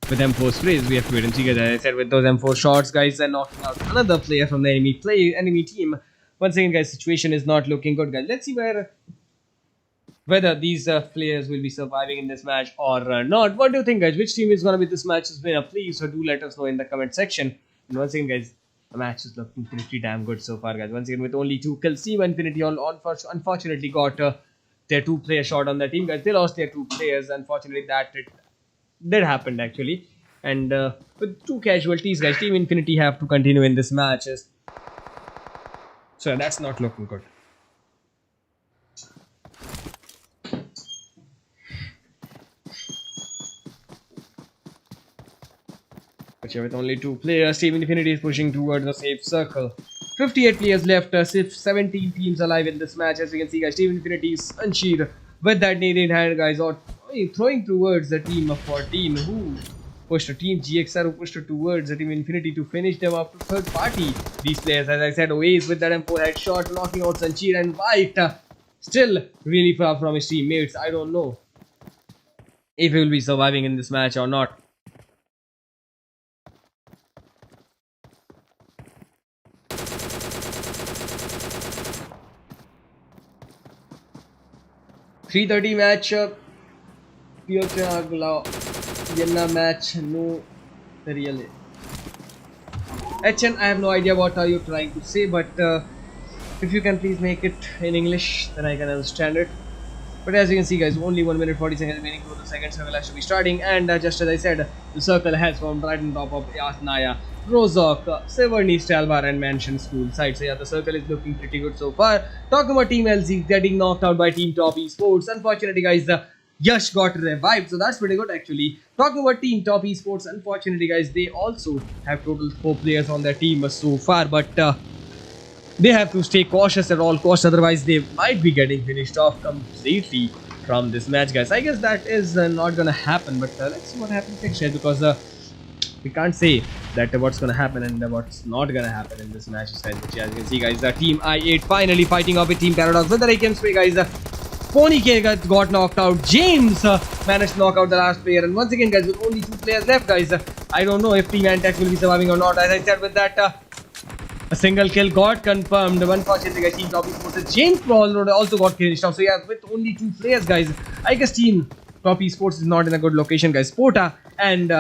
with M4 sprays. We have to wait and see, guys. As I said, with those M4 shots, guys, they're knocking out another player from the enemy team. Once again, guys, situation is not looking good, guys. Let's see whether these players will be surviving in this match or not. What do you think, guys? Which team is going to be this match's winner? Please do let us know in the comment section. And once again, guys, the match is looking pretty damn good so far, guys. Once again, with only 2 kills, Team Infinity unfortunately got their 2-player shot on their team, guys. They lost their 2 players. Unfortunately, that did happen actually. And with 2 casualties, guys, Team Infinity have to continue in this match. So that's not looking good. But yeah, with only 2 players, Team Infinity is pushing towards the safe circle. 58 players left, 17 teams alive in this match. As you can see, guys, Team Infinity is unsheathed with that nade in hand, guys, or throwing towards the team of 14 who pushed a Team GXR, who pushed towards the Team Infinity to finish them up to third party. These players, as I said, always with that M4 headshot, knocking out Sunshine, and White still really far from his teammates. I don't know if he will be surviving in this match or not. .330 match, PUYAT match, no, really. HN, I have no idea what are you trying to say, but if you can please make it in English, then I can understand it. But as you can see, guys, only 1 minute 40 seconds remaining for the second circle has to be starting, and just as I said, the circle has formed right on top of Yasnaya, Rozok, Severny, Stalvar, and Mansion School side. So yeah, the circle is looking pretty good so far. Talking about Team LZ getting knocked out by Team Top Esports. Unfortunately, guys, Yash got revived, so that's pretty good actually. Talking about Team Top Esports, unfortunately, guys, they also have total 4 players on their team so far, but they have to stay cautious at all costs, otherwise they might be getting finished off completely from this match, guys. I guess that is not gonna happen, but let's see what happens next, guys, because we can't say that what's gonna happen and what's not gonna happen in this match, guys. But yeah, as you can see, guys, the Team I8 finally fighting off with Team Paradox with the AKM spray, guys. Pony K got knocked out. James managed to knock out the last player, and once again, guys, with only 2 players left, guys, I don't know if Team Antex will be surviving or not. As I said, with that a single kill got confirmed. Unfortunately, guys, Team Top Esports, James also got finished off. So yeah, with only 2 players, guys, I guess Team Top Esports is not in a good location, guys. Spota and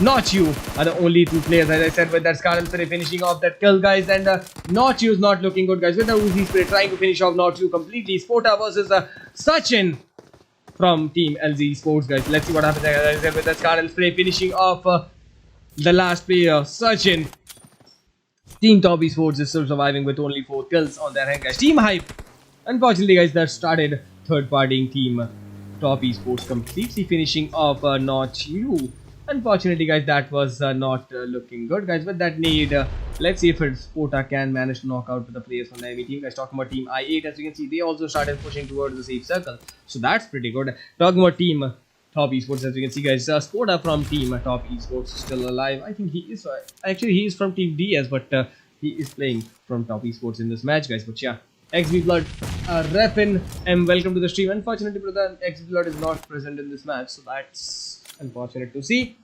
Not You are the only 2 players, as I said, with that Scarlet Spray finishing off that kill, guys, and Not You is not looking good, guys, with the Uzi Spray trying to finish off Not You completely. Spota versus Sachin from Team LZ Sports, guys. Let's see what happens, as I said, with that Scarlet Spray finishing off the last player, Sachin. Team Top Esports is still surviving with only 4 kills on their hand, guys. Team Hype, unfortunately, guys, that started third-partying Team Top Esports, completely finishing off Not You. Unfortunately, guys, that was not looking good, guys. With that nade, let's see if Spota can manage to knock out the players from the enemy team, guys. Talking about Team I8, as you can see, they also started pushing towards the safe circle, so that's pretty good. Talking about Team Top Esports, as you can see, guys, Spota from Team Top Esports is still alive. I think he is actually he is from Team DS, but he is playing from Top Esports in this match, guys. But yeah, Xbbl reppin' and welcome to the stream. Unfortunately, brother, Xbbl is not present in this match, so that's unfortunate to see.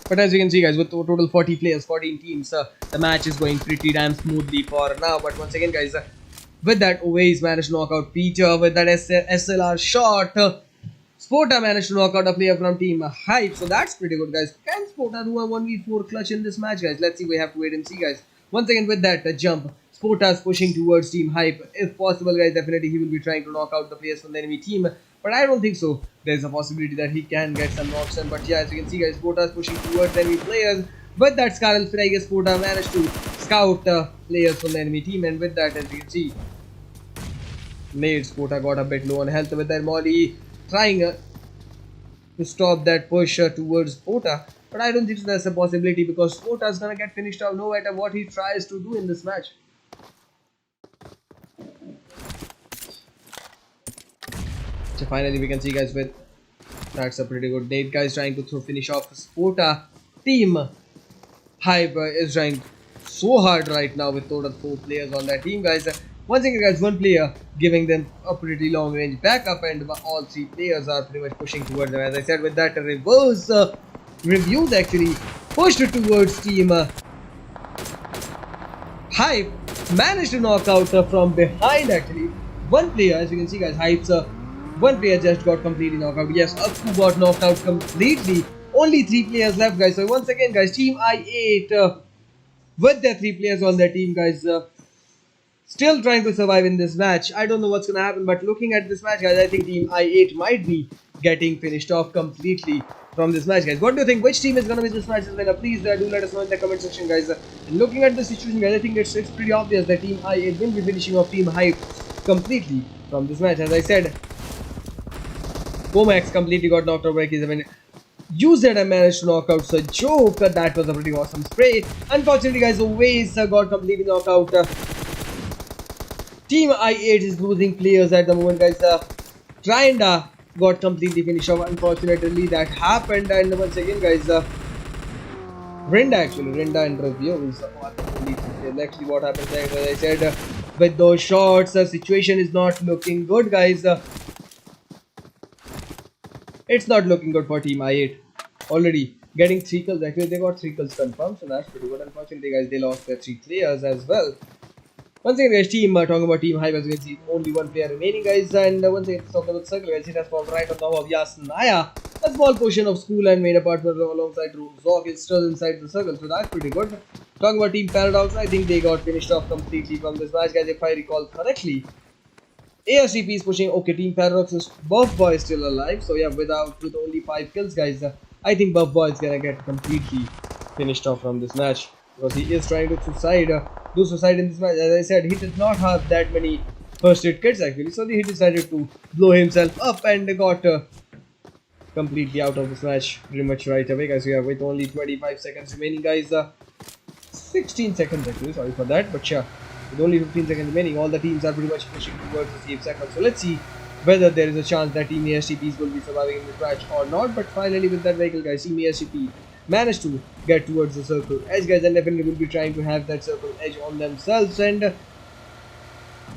But as you can see, guys, with total 40 players, 14 teams, the match is going pretty damn smoothly for now. But once again, guys, with that, always managed to knock out Peter with that SLR shot. Spota managed to knock out a player from Team Hype, so that's pretty good, guys. Can Spota do a 1v4 clutch in this match, guys? Let's see. We have to wait and see, guys. Once again, with that jump, Spota is pushing towards Team Hype. If possible, guys, definitely he will be trying to knock out the players from the enemy team. But I don't think so. There's a possibility that he can get some knocks in. But yeah, as you can see, guys, Spota is pushing towards enemy players. With that Scarlet Spray, I guess Spota managed to scout players from the enemy team. And with that, as you can see, Spota got a bit low on health with that Molly, trying to stop that push towards Spota. But I don't think there's a possibility, because Spota is gonna get finished out no matter what he tries to do in this match. So finally we can see, guys, with That's a pretty good nade, guys. Trying to finish off Sporta. Team Hype is trying so hard right now with total 4 players on that team, guys. Once again, guys, one player giving them a pretty long range backup, and all 3 players are pretty much pushing towards them. As I said, with that reverse reviews actually pushed towards team Hype, managed to knock out from behind actually. One player, as you can see, guys, Hype's one player just got completely knocked out. Yes, Akku got knocked out completely. Only 3 players left, guys. So once again, guys, team I8 with their 3 players on their team, guys, still trying to survive in this match. I don't know what's gonna happen, but looking at this match, guys, I think team I8 might be getting finished off completely from this match, guys. What do you think? Which team is gonna win this match? Please do let us know in the comment section, guys. And looking at the situation, guys, I think it's pretty obvious that team I8 will be finishing off team Hype completely from this match. As I said, Comax completely got knocked out by Xbbl. UZM managed to knock out Sir Joke. That was a pretty awesome spray. Unfortunately, guys, Waze got completely knocked out. Team I8 is losing players at the moment, guys. Trinda got completely finished off. Unfortunately, that happened. And once again, guys, Renda and Review is actually what happened there. As I said, with those shots, the situation is not looking good, guys. It's not looking good for Team I8. Already getting 3 kills. Actually, they got 3 kills confirmed, so that's pretty good. Unfortunately, guys, they lost their 3 players as well. Once again, guys, talking about Team Hype, as you can see, only 1 player remaining, guys. And once again, talking about Circle, guys, it has fallen right on top of Yasnaya. A small portion of school and made a partner alongside Zog is still inside the circle, so that's pretty good. Talking about Team Paradox, I think they got finished off completely from this match, guys, if I recall correctly. Astp is pushing. Okay, Team Paradox's Buff Boy is still alive. So yeah, with only 5 kills, guys, I think Buff Boy is gonna get completely finished off from this match, because he is trying to do suicide in this match. As I said, he did not have that many first aid kits actually, so he decided to blow himself up and got completely out of this match pretty much right away, guys. Yeah, with only 25 seconds remaining, guys. 16 seconds actually, sorry for that, but yeah. With only 15 seconds remaining, all the teams are pretty much pushing towards the safe segment. So let's see whether there is a chance that Team ASTPs will be surviving in this match or not. But finally, with that vehicle, guys, Team ASTP managed to get towards the circle edge, guys, and definitely will be trying to have that circle edge on themselves. And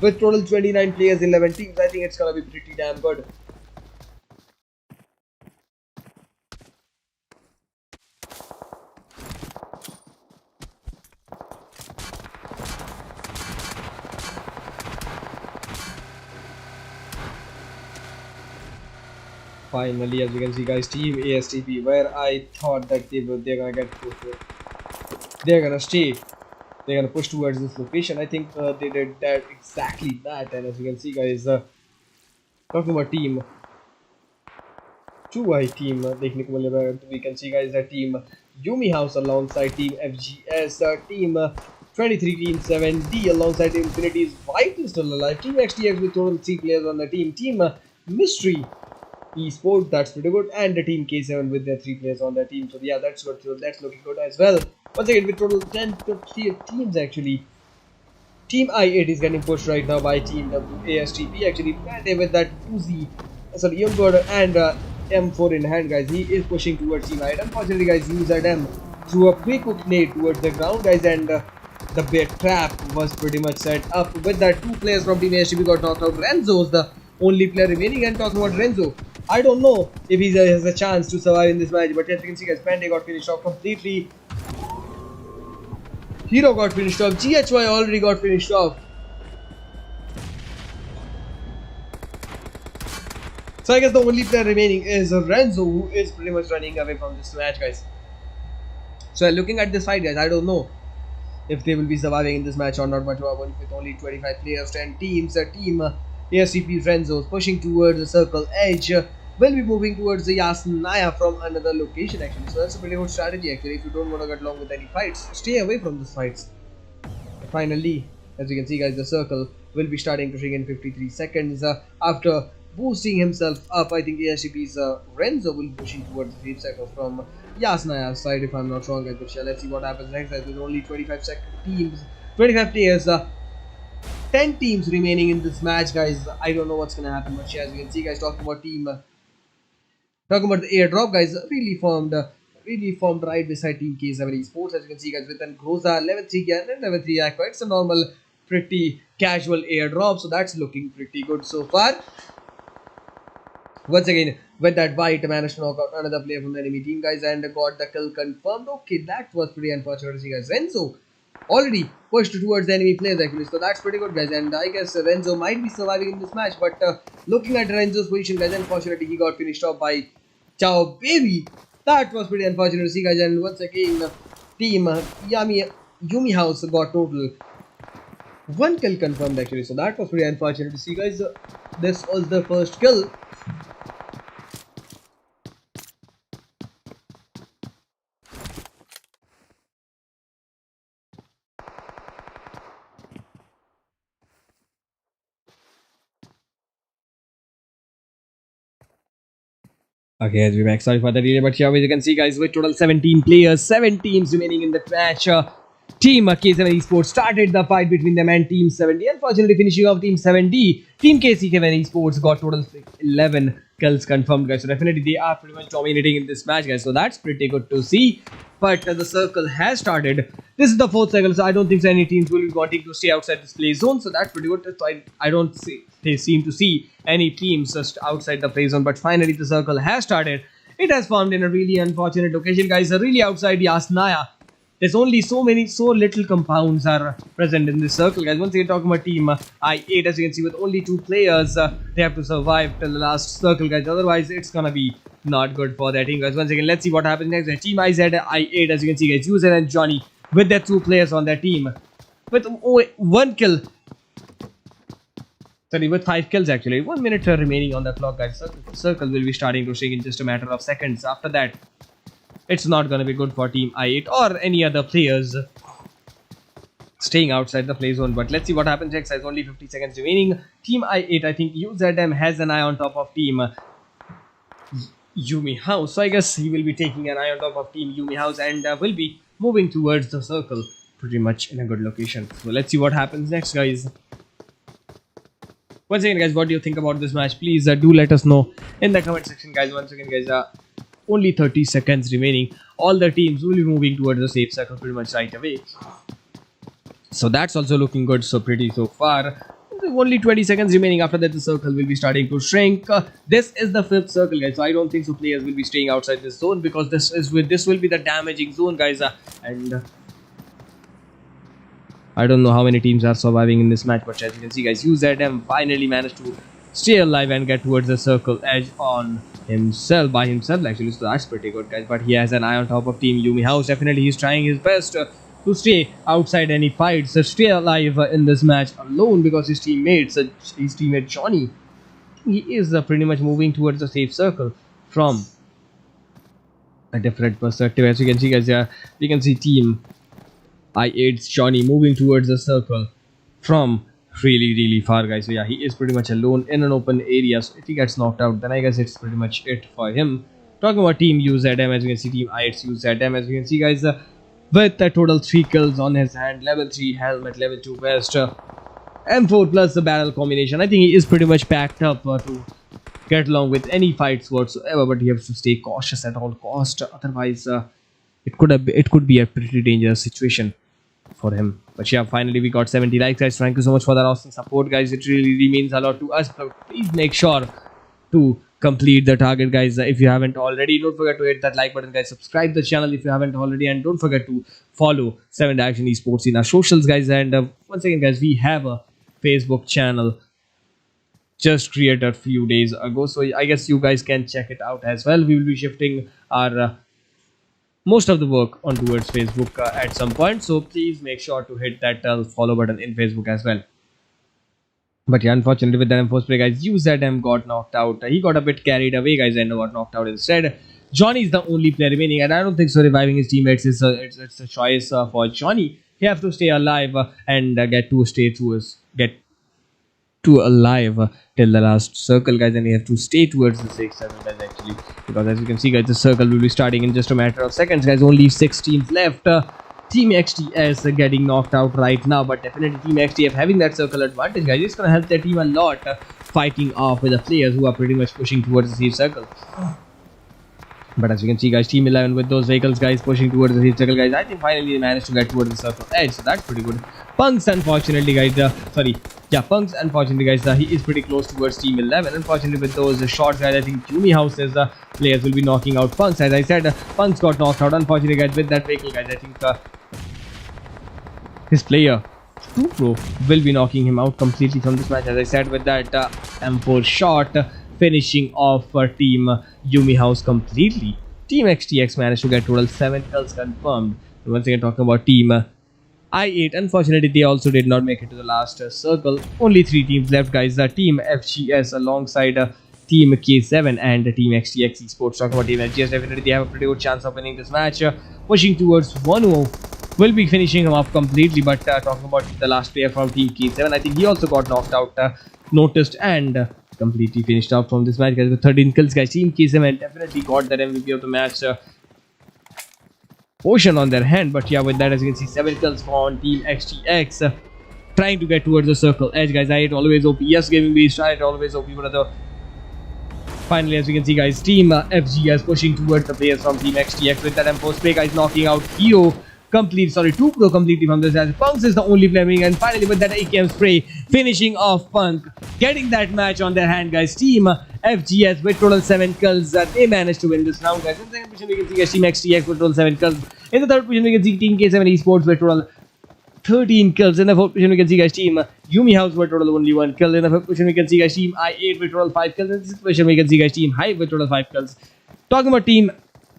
with total 29 players, 11 teams, I think it's gonna be pretty damn good. Finally, as you can see, guys, Team ASTP, where I thought that they're gonna get pushed, they're gonna stay, they're gonna push towards this location. I think they did that exactly that. And as you can see, guys, talking about Team 2i team, we can see, guys, that Team Yumi House alongside Team FGS, Team 23, Team 7D alongside Team Infinity's White is still alive. Team XTX with total 3 players on the team. Team Mystery ESPORTS, that's pretty good, and the Team K7 with their 3 players on their team. So yeah, that's good. So that's looking good as well. Once again, with total 10 teams actually, Team I8 is getting pushed right now by Team ASTP actually, and with that Uzi, sorry, YANGON and M4 in hand, guys, he is pushing towards Team I8. Unfortunately, guys, UZM threw a quick grenade towards the ground, guys, and the bear trap was pretty much set up. With that, 2 players from Team ASTP got knocked out. Renzo's the only player remaining, and talking about Renzo, I don't know if he has a chance to survive in this match, but as you can see, guys, Pande got finished off completely. Hero got finished off. GHY already got finished off. So I guess the only player remaining is Renzo, who is pretty much running away from this match, guys. So looking at this fight, guys, I don't know if they will be surviving in this match or not, but with only 25 players, 10 teams, Team ASTP Renzo pushing towards the circle edge, will be moving towards the Yasnaya from another location actually. So that's a pretty good strategy actually. If you don't want to get along with any fights, stay away from these fights. Finally, as you can see, guys, the circle will be starting to shrink in 53 seconds. After boosting himself up, I think ASTP's Renzo will be pushing towards the safe circle from Yasnaya's side, if I'm not wrong, guys. But let's see what happens next, guys. With only 25 teams, 25 players, 10 teams remaining in this match, guys. I don't know what's gonna happen, but as you can see, guys, talking about Team Talking about the airdrop, guys, really formed right beside Team K7 Esports. As you can see, guys, with an Groza, level 3 Gan and level 3 Aqua. It's a normal, pretty casual airdrop, so that's looking pretty good so far. Once again, with that bite, managed to knock out another player from the enemy team, guys, and got the kill confirmed. Okay, that was pretty unfortunate to see, guys. Renzo already pushed towards the enemy players, actually, so that's pretty good, guys. And I guess Renzo might be surviving in this match, but looking at Renzo's position, guys, unfortunately, he got finished off by Ciao Baby. That was pretty unfortunate to see, guys. And once again, team YUMI House got total 1 kill confirmed, actually, so that was pretty unfortunate to see, guys. This was the first kill. Okay, as we back, sorry for the delay, but here as you can see, guys, with total 17 players, 7 teams remaining in the match. Team K7 Esports started the fight between them and Team 70. Unfortunately, finishing off Team 70, Team K7 Esports got total 11 kills confirmed, guys. So definitely they are pretty much dominating in this match, guys. So that's pretty good to see. But the circle has started. This is the 4th circle, so I don't think so any teams will be wanting to stay outside this play zone. So that's pretty good. So I don't seem to see any teams just outside the play zone. But finally, the circle has started. It has formed in a really unfortunate location, guys. Really outside Yasnaya. There's only so little compounds are present in this circle, guys. Once again, talking about Team I8, as you can see, with only 2 players, they have to survive till the last circle, guys. Otherwise, it's gonna be not good for their team, guys. Once again, let's see what happens next. Team I8, as you can see, guys, User and Johnny with their 2 players on their team, with 1 kill. Sorry, with 5 kills actually. 1 minute remaining on the clock, guys. Circle will be starting to shake in just a matter of seconds. After that, it's not going to be good for Team I8 or any other players staying outside the play zone. But let's see what happens next. There's only 50 seconds remaining. Team I8, I think UZM has an eye on top of Team YUMI House. So I guess he will be taking an eye on top of Team YUMI House and will be moving towards the circle pretty much in a good location. So let's see what happens next, guys. Once again, guys, what do you think about this match? Please do let us know in the comment section, guys. Once again, guys, only 30 seconds remaining. All the teams will be moving towards the safe circle pretty much right away. So that's also looking good so far. Only 20 seconds remaining. After that, the circle will be starting to shrink. This is the 5th circle, guys. So I don't think so players will be staying outside this zone, because this will be the damaging zone, guys. And I don't know how many teams are surviving in this match, but as you can see, guys, UZM finally managed to stay alive and get towards the circle edge by himself actually. So that's pretty good, guys. But he has an eye on top of Team YUMI House. Definitely he's trying his best to stay outside any fights, stay alive in this match alone, because his teammate Johnny, he is pretty much moving towards the safe circle from a different perspective. As you can see, guys, you can see Team I8's Johnny moving towards the circle from really far, guys. So yeah, he is pretty much alone in an open area. So if he gets knocked out, then I guess it's pretty much it for him. Talking about Team UZM, as you can see, Team I8's UZM, as you can see, guys, with a total 3 kills on his hand, level 3 helmet, level 2 vest, M4 plus the barrel combination. I think he is pretty much packed up to get along with any fights whatsoever, but he has to stay cautious at all cost. Otherwise, it could be a pretty dangerous situation for him. But yeah, finally we got 70 likes, guys. Thank you so much for that awesome support, guys. It really means a lot to us. But please make sure to complete the target, guys. If you haven't already, don't forget to hit that like button, guys. Subscribe the channel if you haven't already, and don't forget to follow 7-Esports in our socials, guys. And once again, guys, we have a Facebook channel just created a few days ago, so I guess you guys can check it out as well. We will be shifting our most of the work on towards Facebook at some point, so please make sure to hit that follow button in Facebook as well. But yeah, unfortunately with that M4 spray, guys, UZM got knocked out. He got a bit carried away, guys, and got knocked out instead. Johnny is the only player remaining, and I don't think so reviving his teammates is it's a choice for Johnny. He has to stay alive and get alive till the last circle, guys, and you have to stay towards the 6 7, guys, actually, because as you can see, guys, the circle will be starting in just a matter of seconds, guys. Only 6 teams left. Team XTS getting knocked out right now, but definitely Team XTF having that circle advantage, guys. It's gonna help their team a lot fighting off with the players who are pretty much pushing towards the safe circle. But as you can see, guys, Team 11 with those vehicles, guys, pushing towards the circle, guys. I think finally they managed to get towards the circle edge, so that's pretty good. Punks, unfortunately, guys, Punks, unfortunately, guys, he is pretty close towards Team 11. Unfortunately, with those shots, guys, I think YUMI House's players will be knocking out Punks. As I said, Punks got knocked out. Unfortunately, guys, with that vehicle, guys, I think his player, Pro, will be knocking him out completely from this match. As I said, with that M4 shot, finishing off Team YUMI House completely. Team XTX managed to get total 7 kills confirmed. And once again, talking about Team I8, unfortunately, they also did not make it to the last circle. Only 3 teams left, guys. Team FGS alongside Team K7 and Team XTX Esports. Talking about Team FGS, definitely they have a pretty good chance of winning this match. Pushing towards 1-0. Will be finishing him off completely. But talking about the last player from Team K7, I think he also got knocked out, noticed, and completely finished off from this match, guys, with 13 kills, guys. Team K7 definitely got that MVP of the match portion on their hand. But yeah, with that, as you can see, 7 kills on Team XTX, trying to get towards the circle edge, guys. I8 always OP. Yes, gaming beast, I8 always OP, brother. Finally, as you can see, guys, Team FGS pushing towards the players from Team XTX with that M4 spray, guys, knocking out Kyo. 2 Pro completely from this as Punks is the only player, and finally with that AKM spray finishing off Punk, getting that match on their hand, guys. Team FGS with total 7 kills, they managed to win this round, guys. In the second position we can see, guys, Team XTX with total 7 kills. In the third position we can see Team K7 Esports with total 13 kills. In the fourth position we can see, guys, Team YUMI House with total only 1 kill. In the fifth position we can see, guys, Team I8 with total 5 kills. In the sixth position we can see, guys, Team Hive with total 5 kills. Talking about Team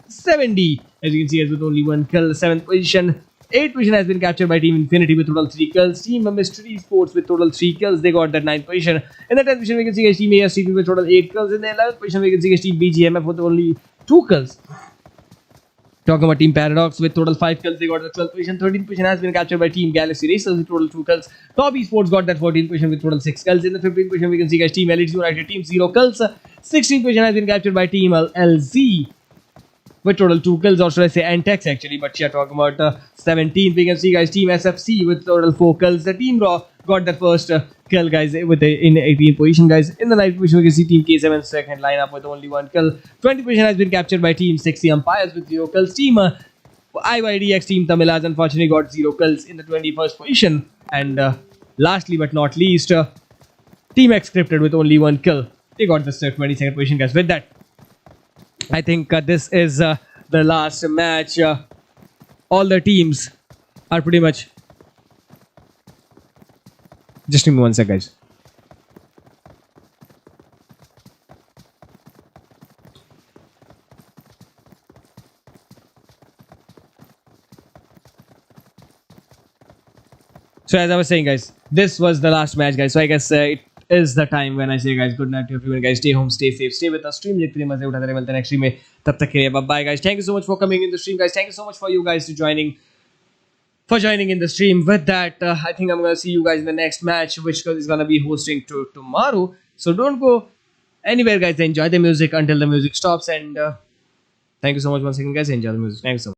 7D, as you can see, guys, with only 1 kill. 7th position. 8th position has been captured by Team Infinity with total 3 kills. Team Mystery Sports with total 3 kills. They got that 9th position. In the 10th position, we can see, guys, Team Astp with total 8 kills. In the 11th position, we can see, guys, Team BGMF with only 2 kills. Talking about Team Paradox with total 5 kills, they got the 12th position. 13th position has been captured by Team Galaxy Racers with total 2 kills. Top Esports got that 14th position with total 6 kills. In the 15th position, we can see, guys, Team Elite United Team 0 kills. 16th position has been captured by Team LZ with total 2 kills, or should I say Antex actually. But yeah, talking about 17th, we can see, guys, Team SFC with total 4 kills. The Team Raw got that first kill, guys, with in 18th position, guys. In the 9th position, we can see Team K7 second lineup with only 1 kill. 20th position has been captured by Team 60 Umpires with 0 kills. Team IYDxTEAM TAMILAS unfortunately got 0 kills in the 21st position. And lastly but not least, Team XCRIPTED with only 1 kill. They got the 22nd position, guys. With that, I think this is the last match. All the teams are pretty much... Just give me 1 sec, guys. So as I was saying, guys, this was the last match, guys. So I guess it is the time when I say, guys, good night to everyone, guys. Stay home, stay safe, stay with us. Stream देखते मजे उठाते रहे, मिलते हैं next stream में. तब तक के लिए bye bye, guys. Thank you so much for coming in the stream, guys. Thank you so much for you guys to joining in the stream. With that, I think I'm gonna see you guys in the next match, which is gonna be hosting tomorrow. So don't go anywhere, guys. Enjoy the music until the music stops, and thank you so much once again, guys. Enjoy the music. Thank you so much.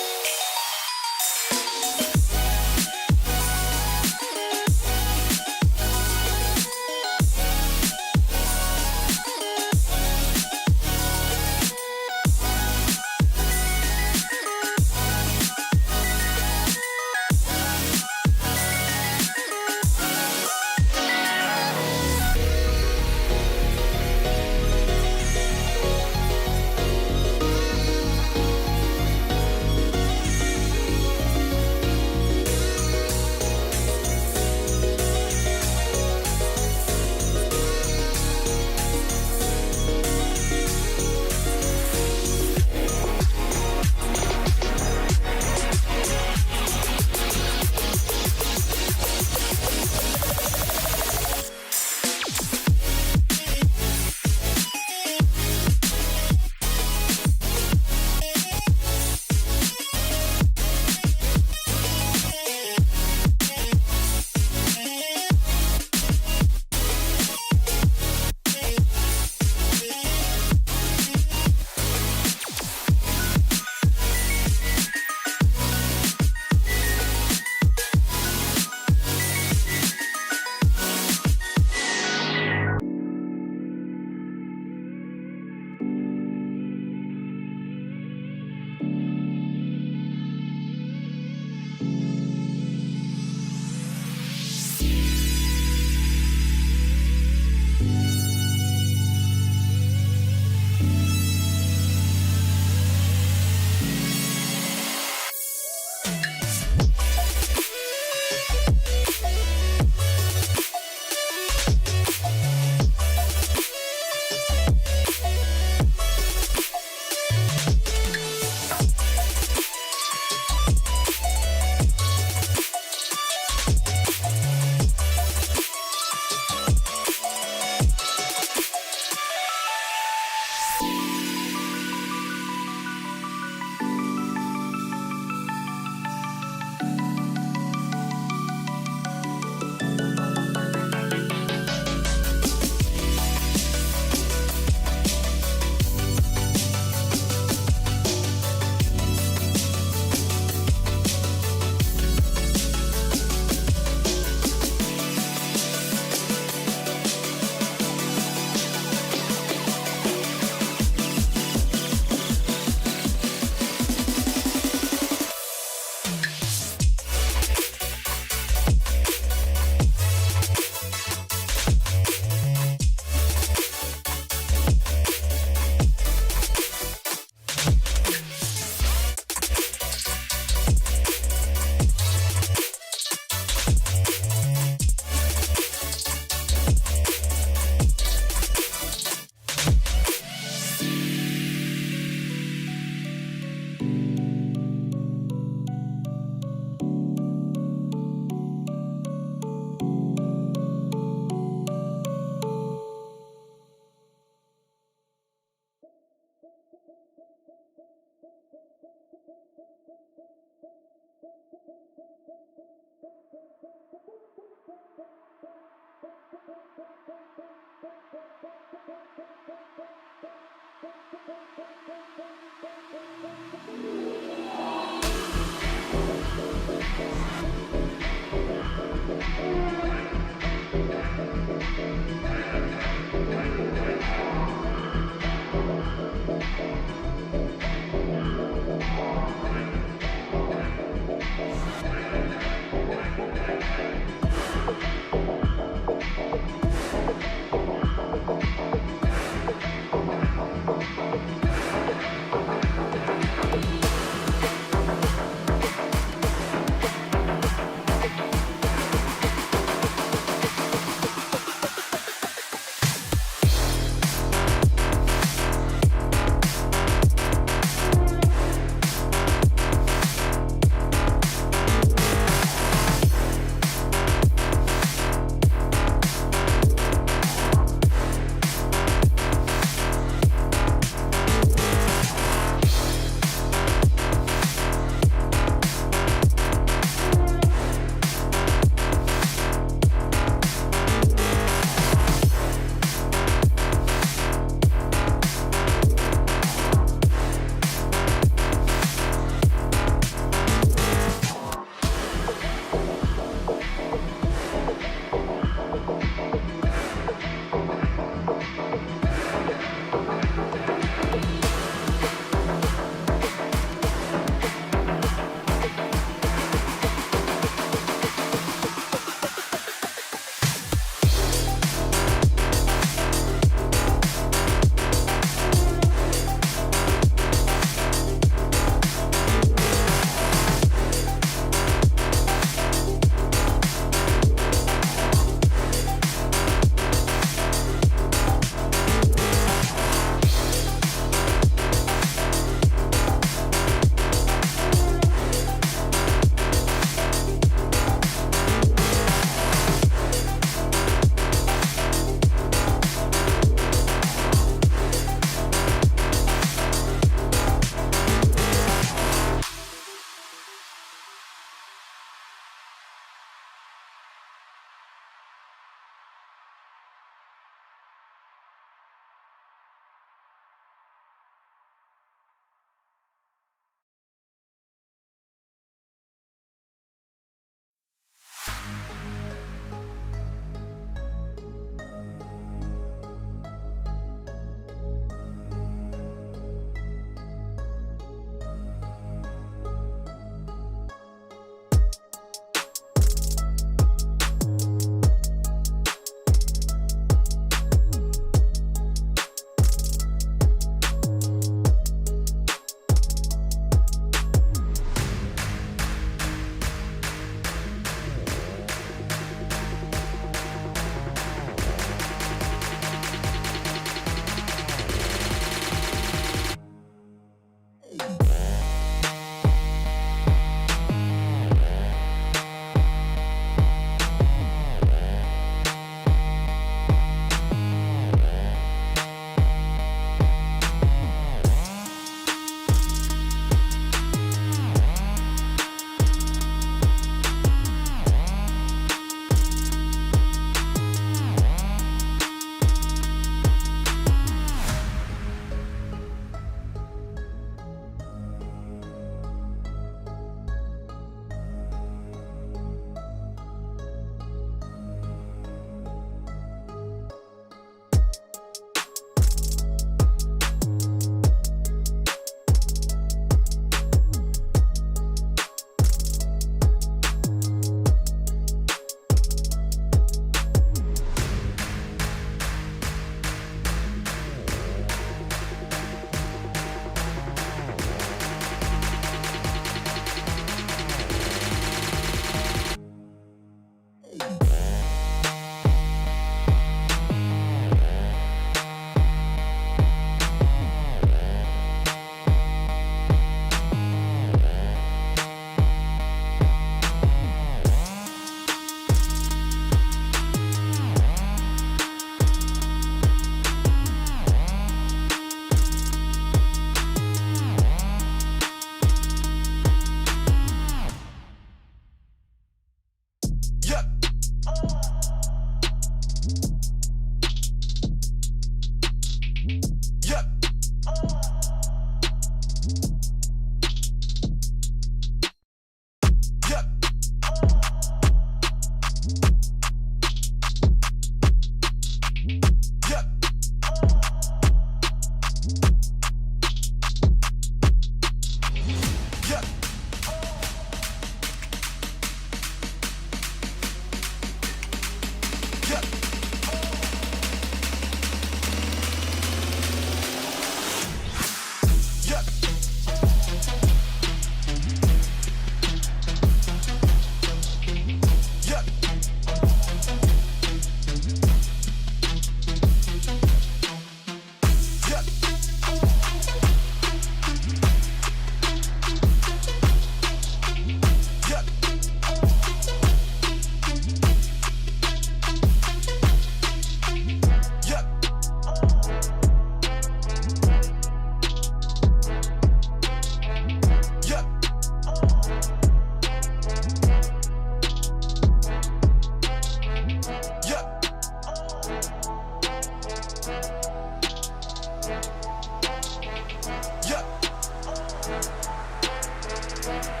guys.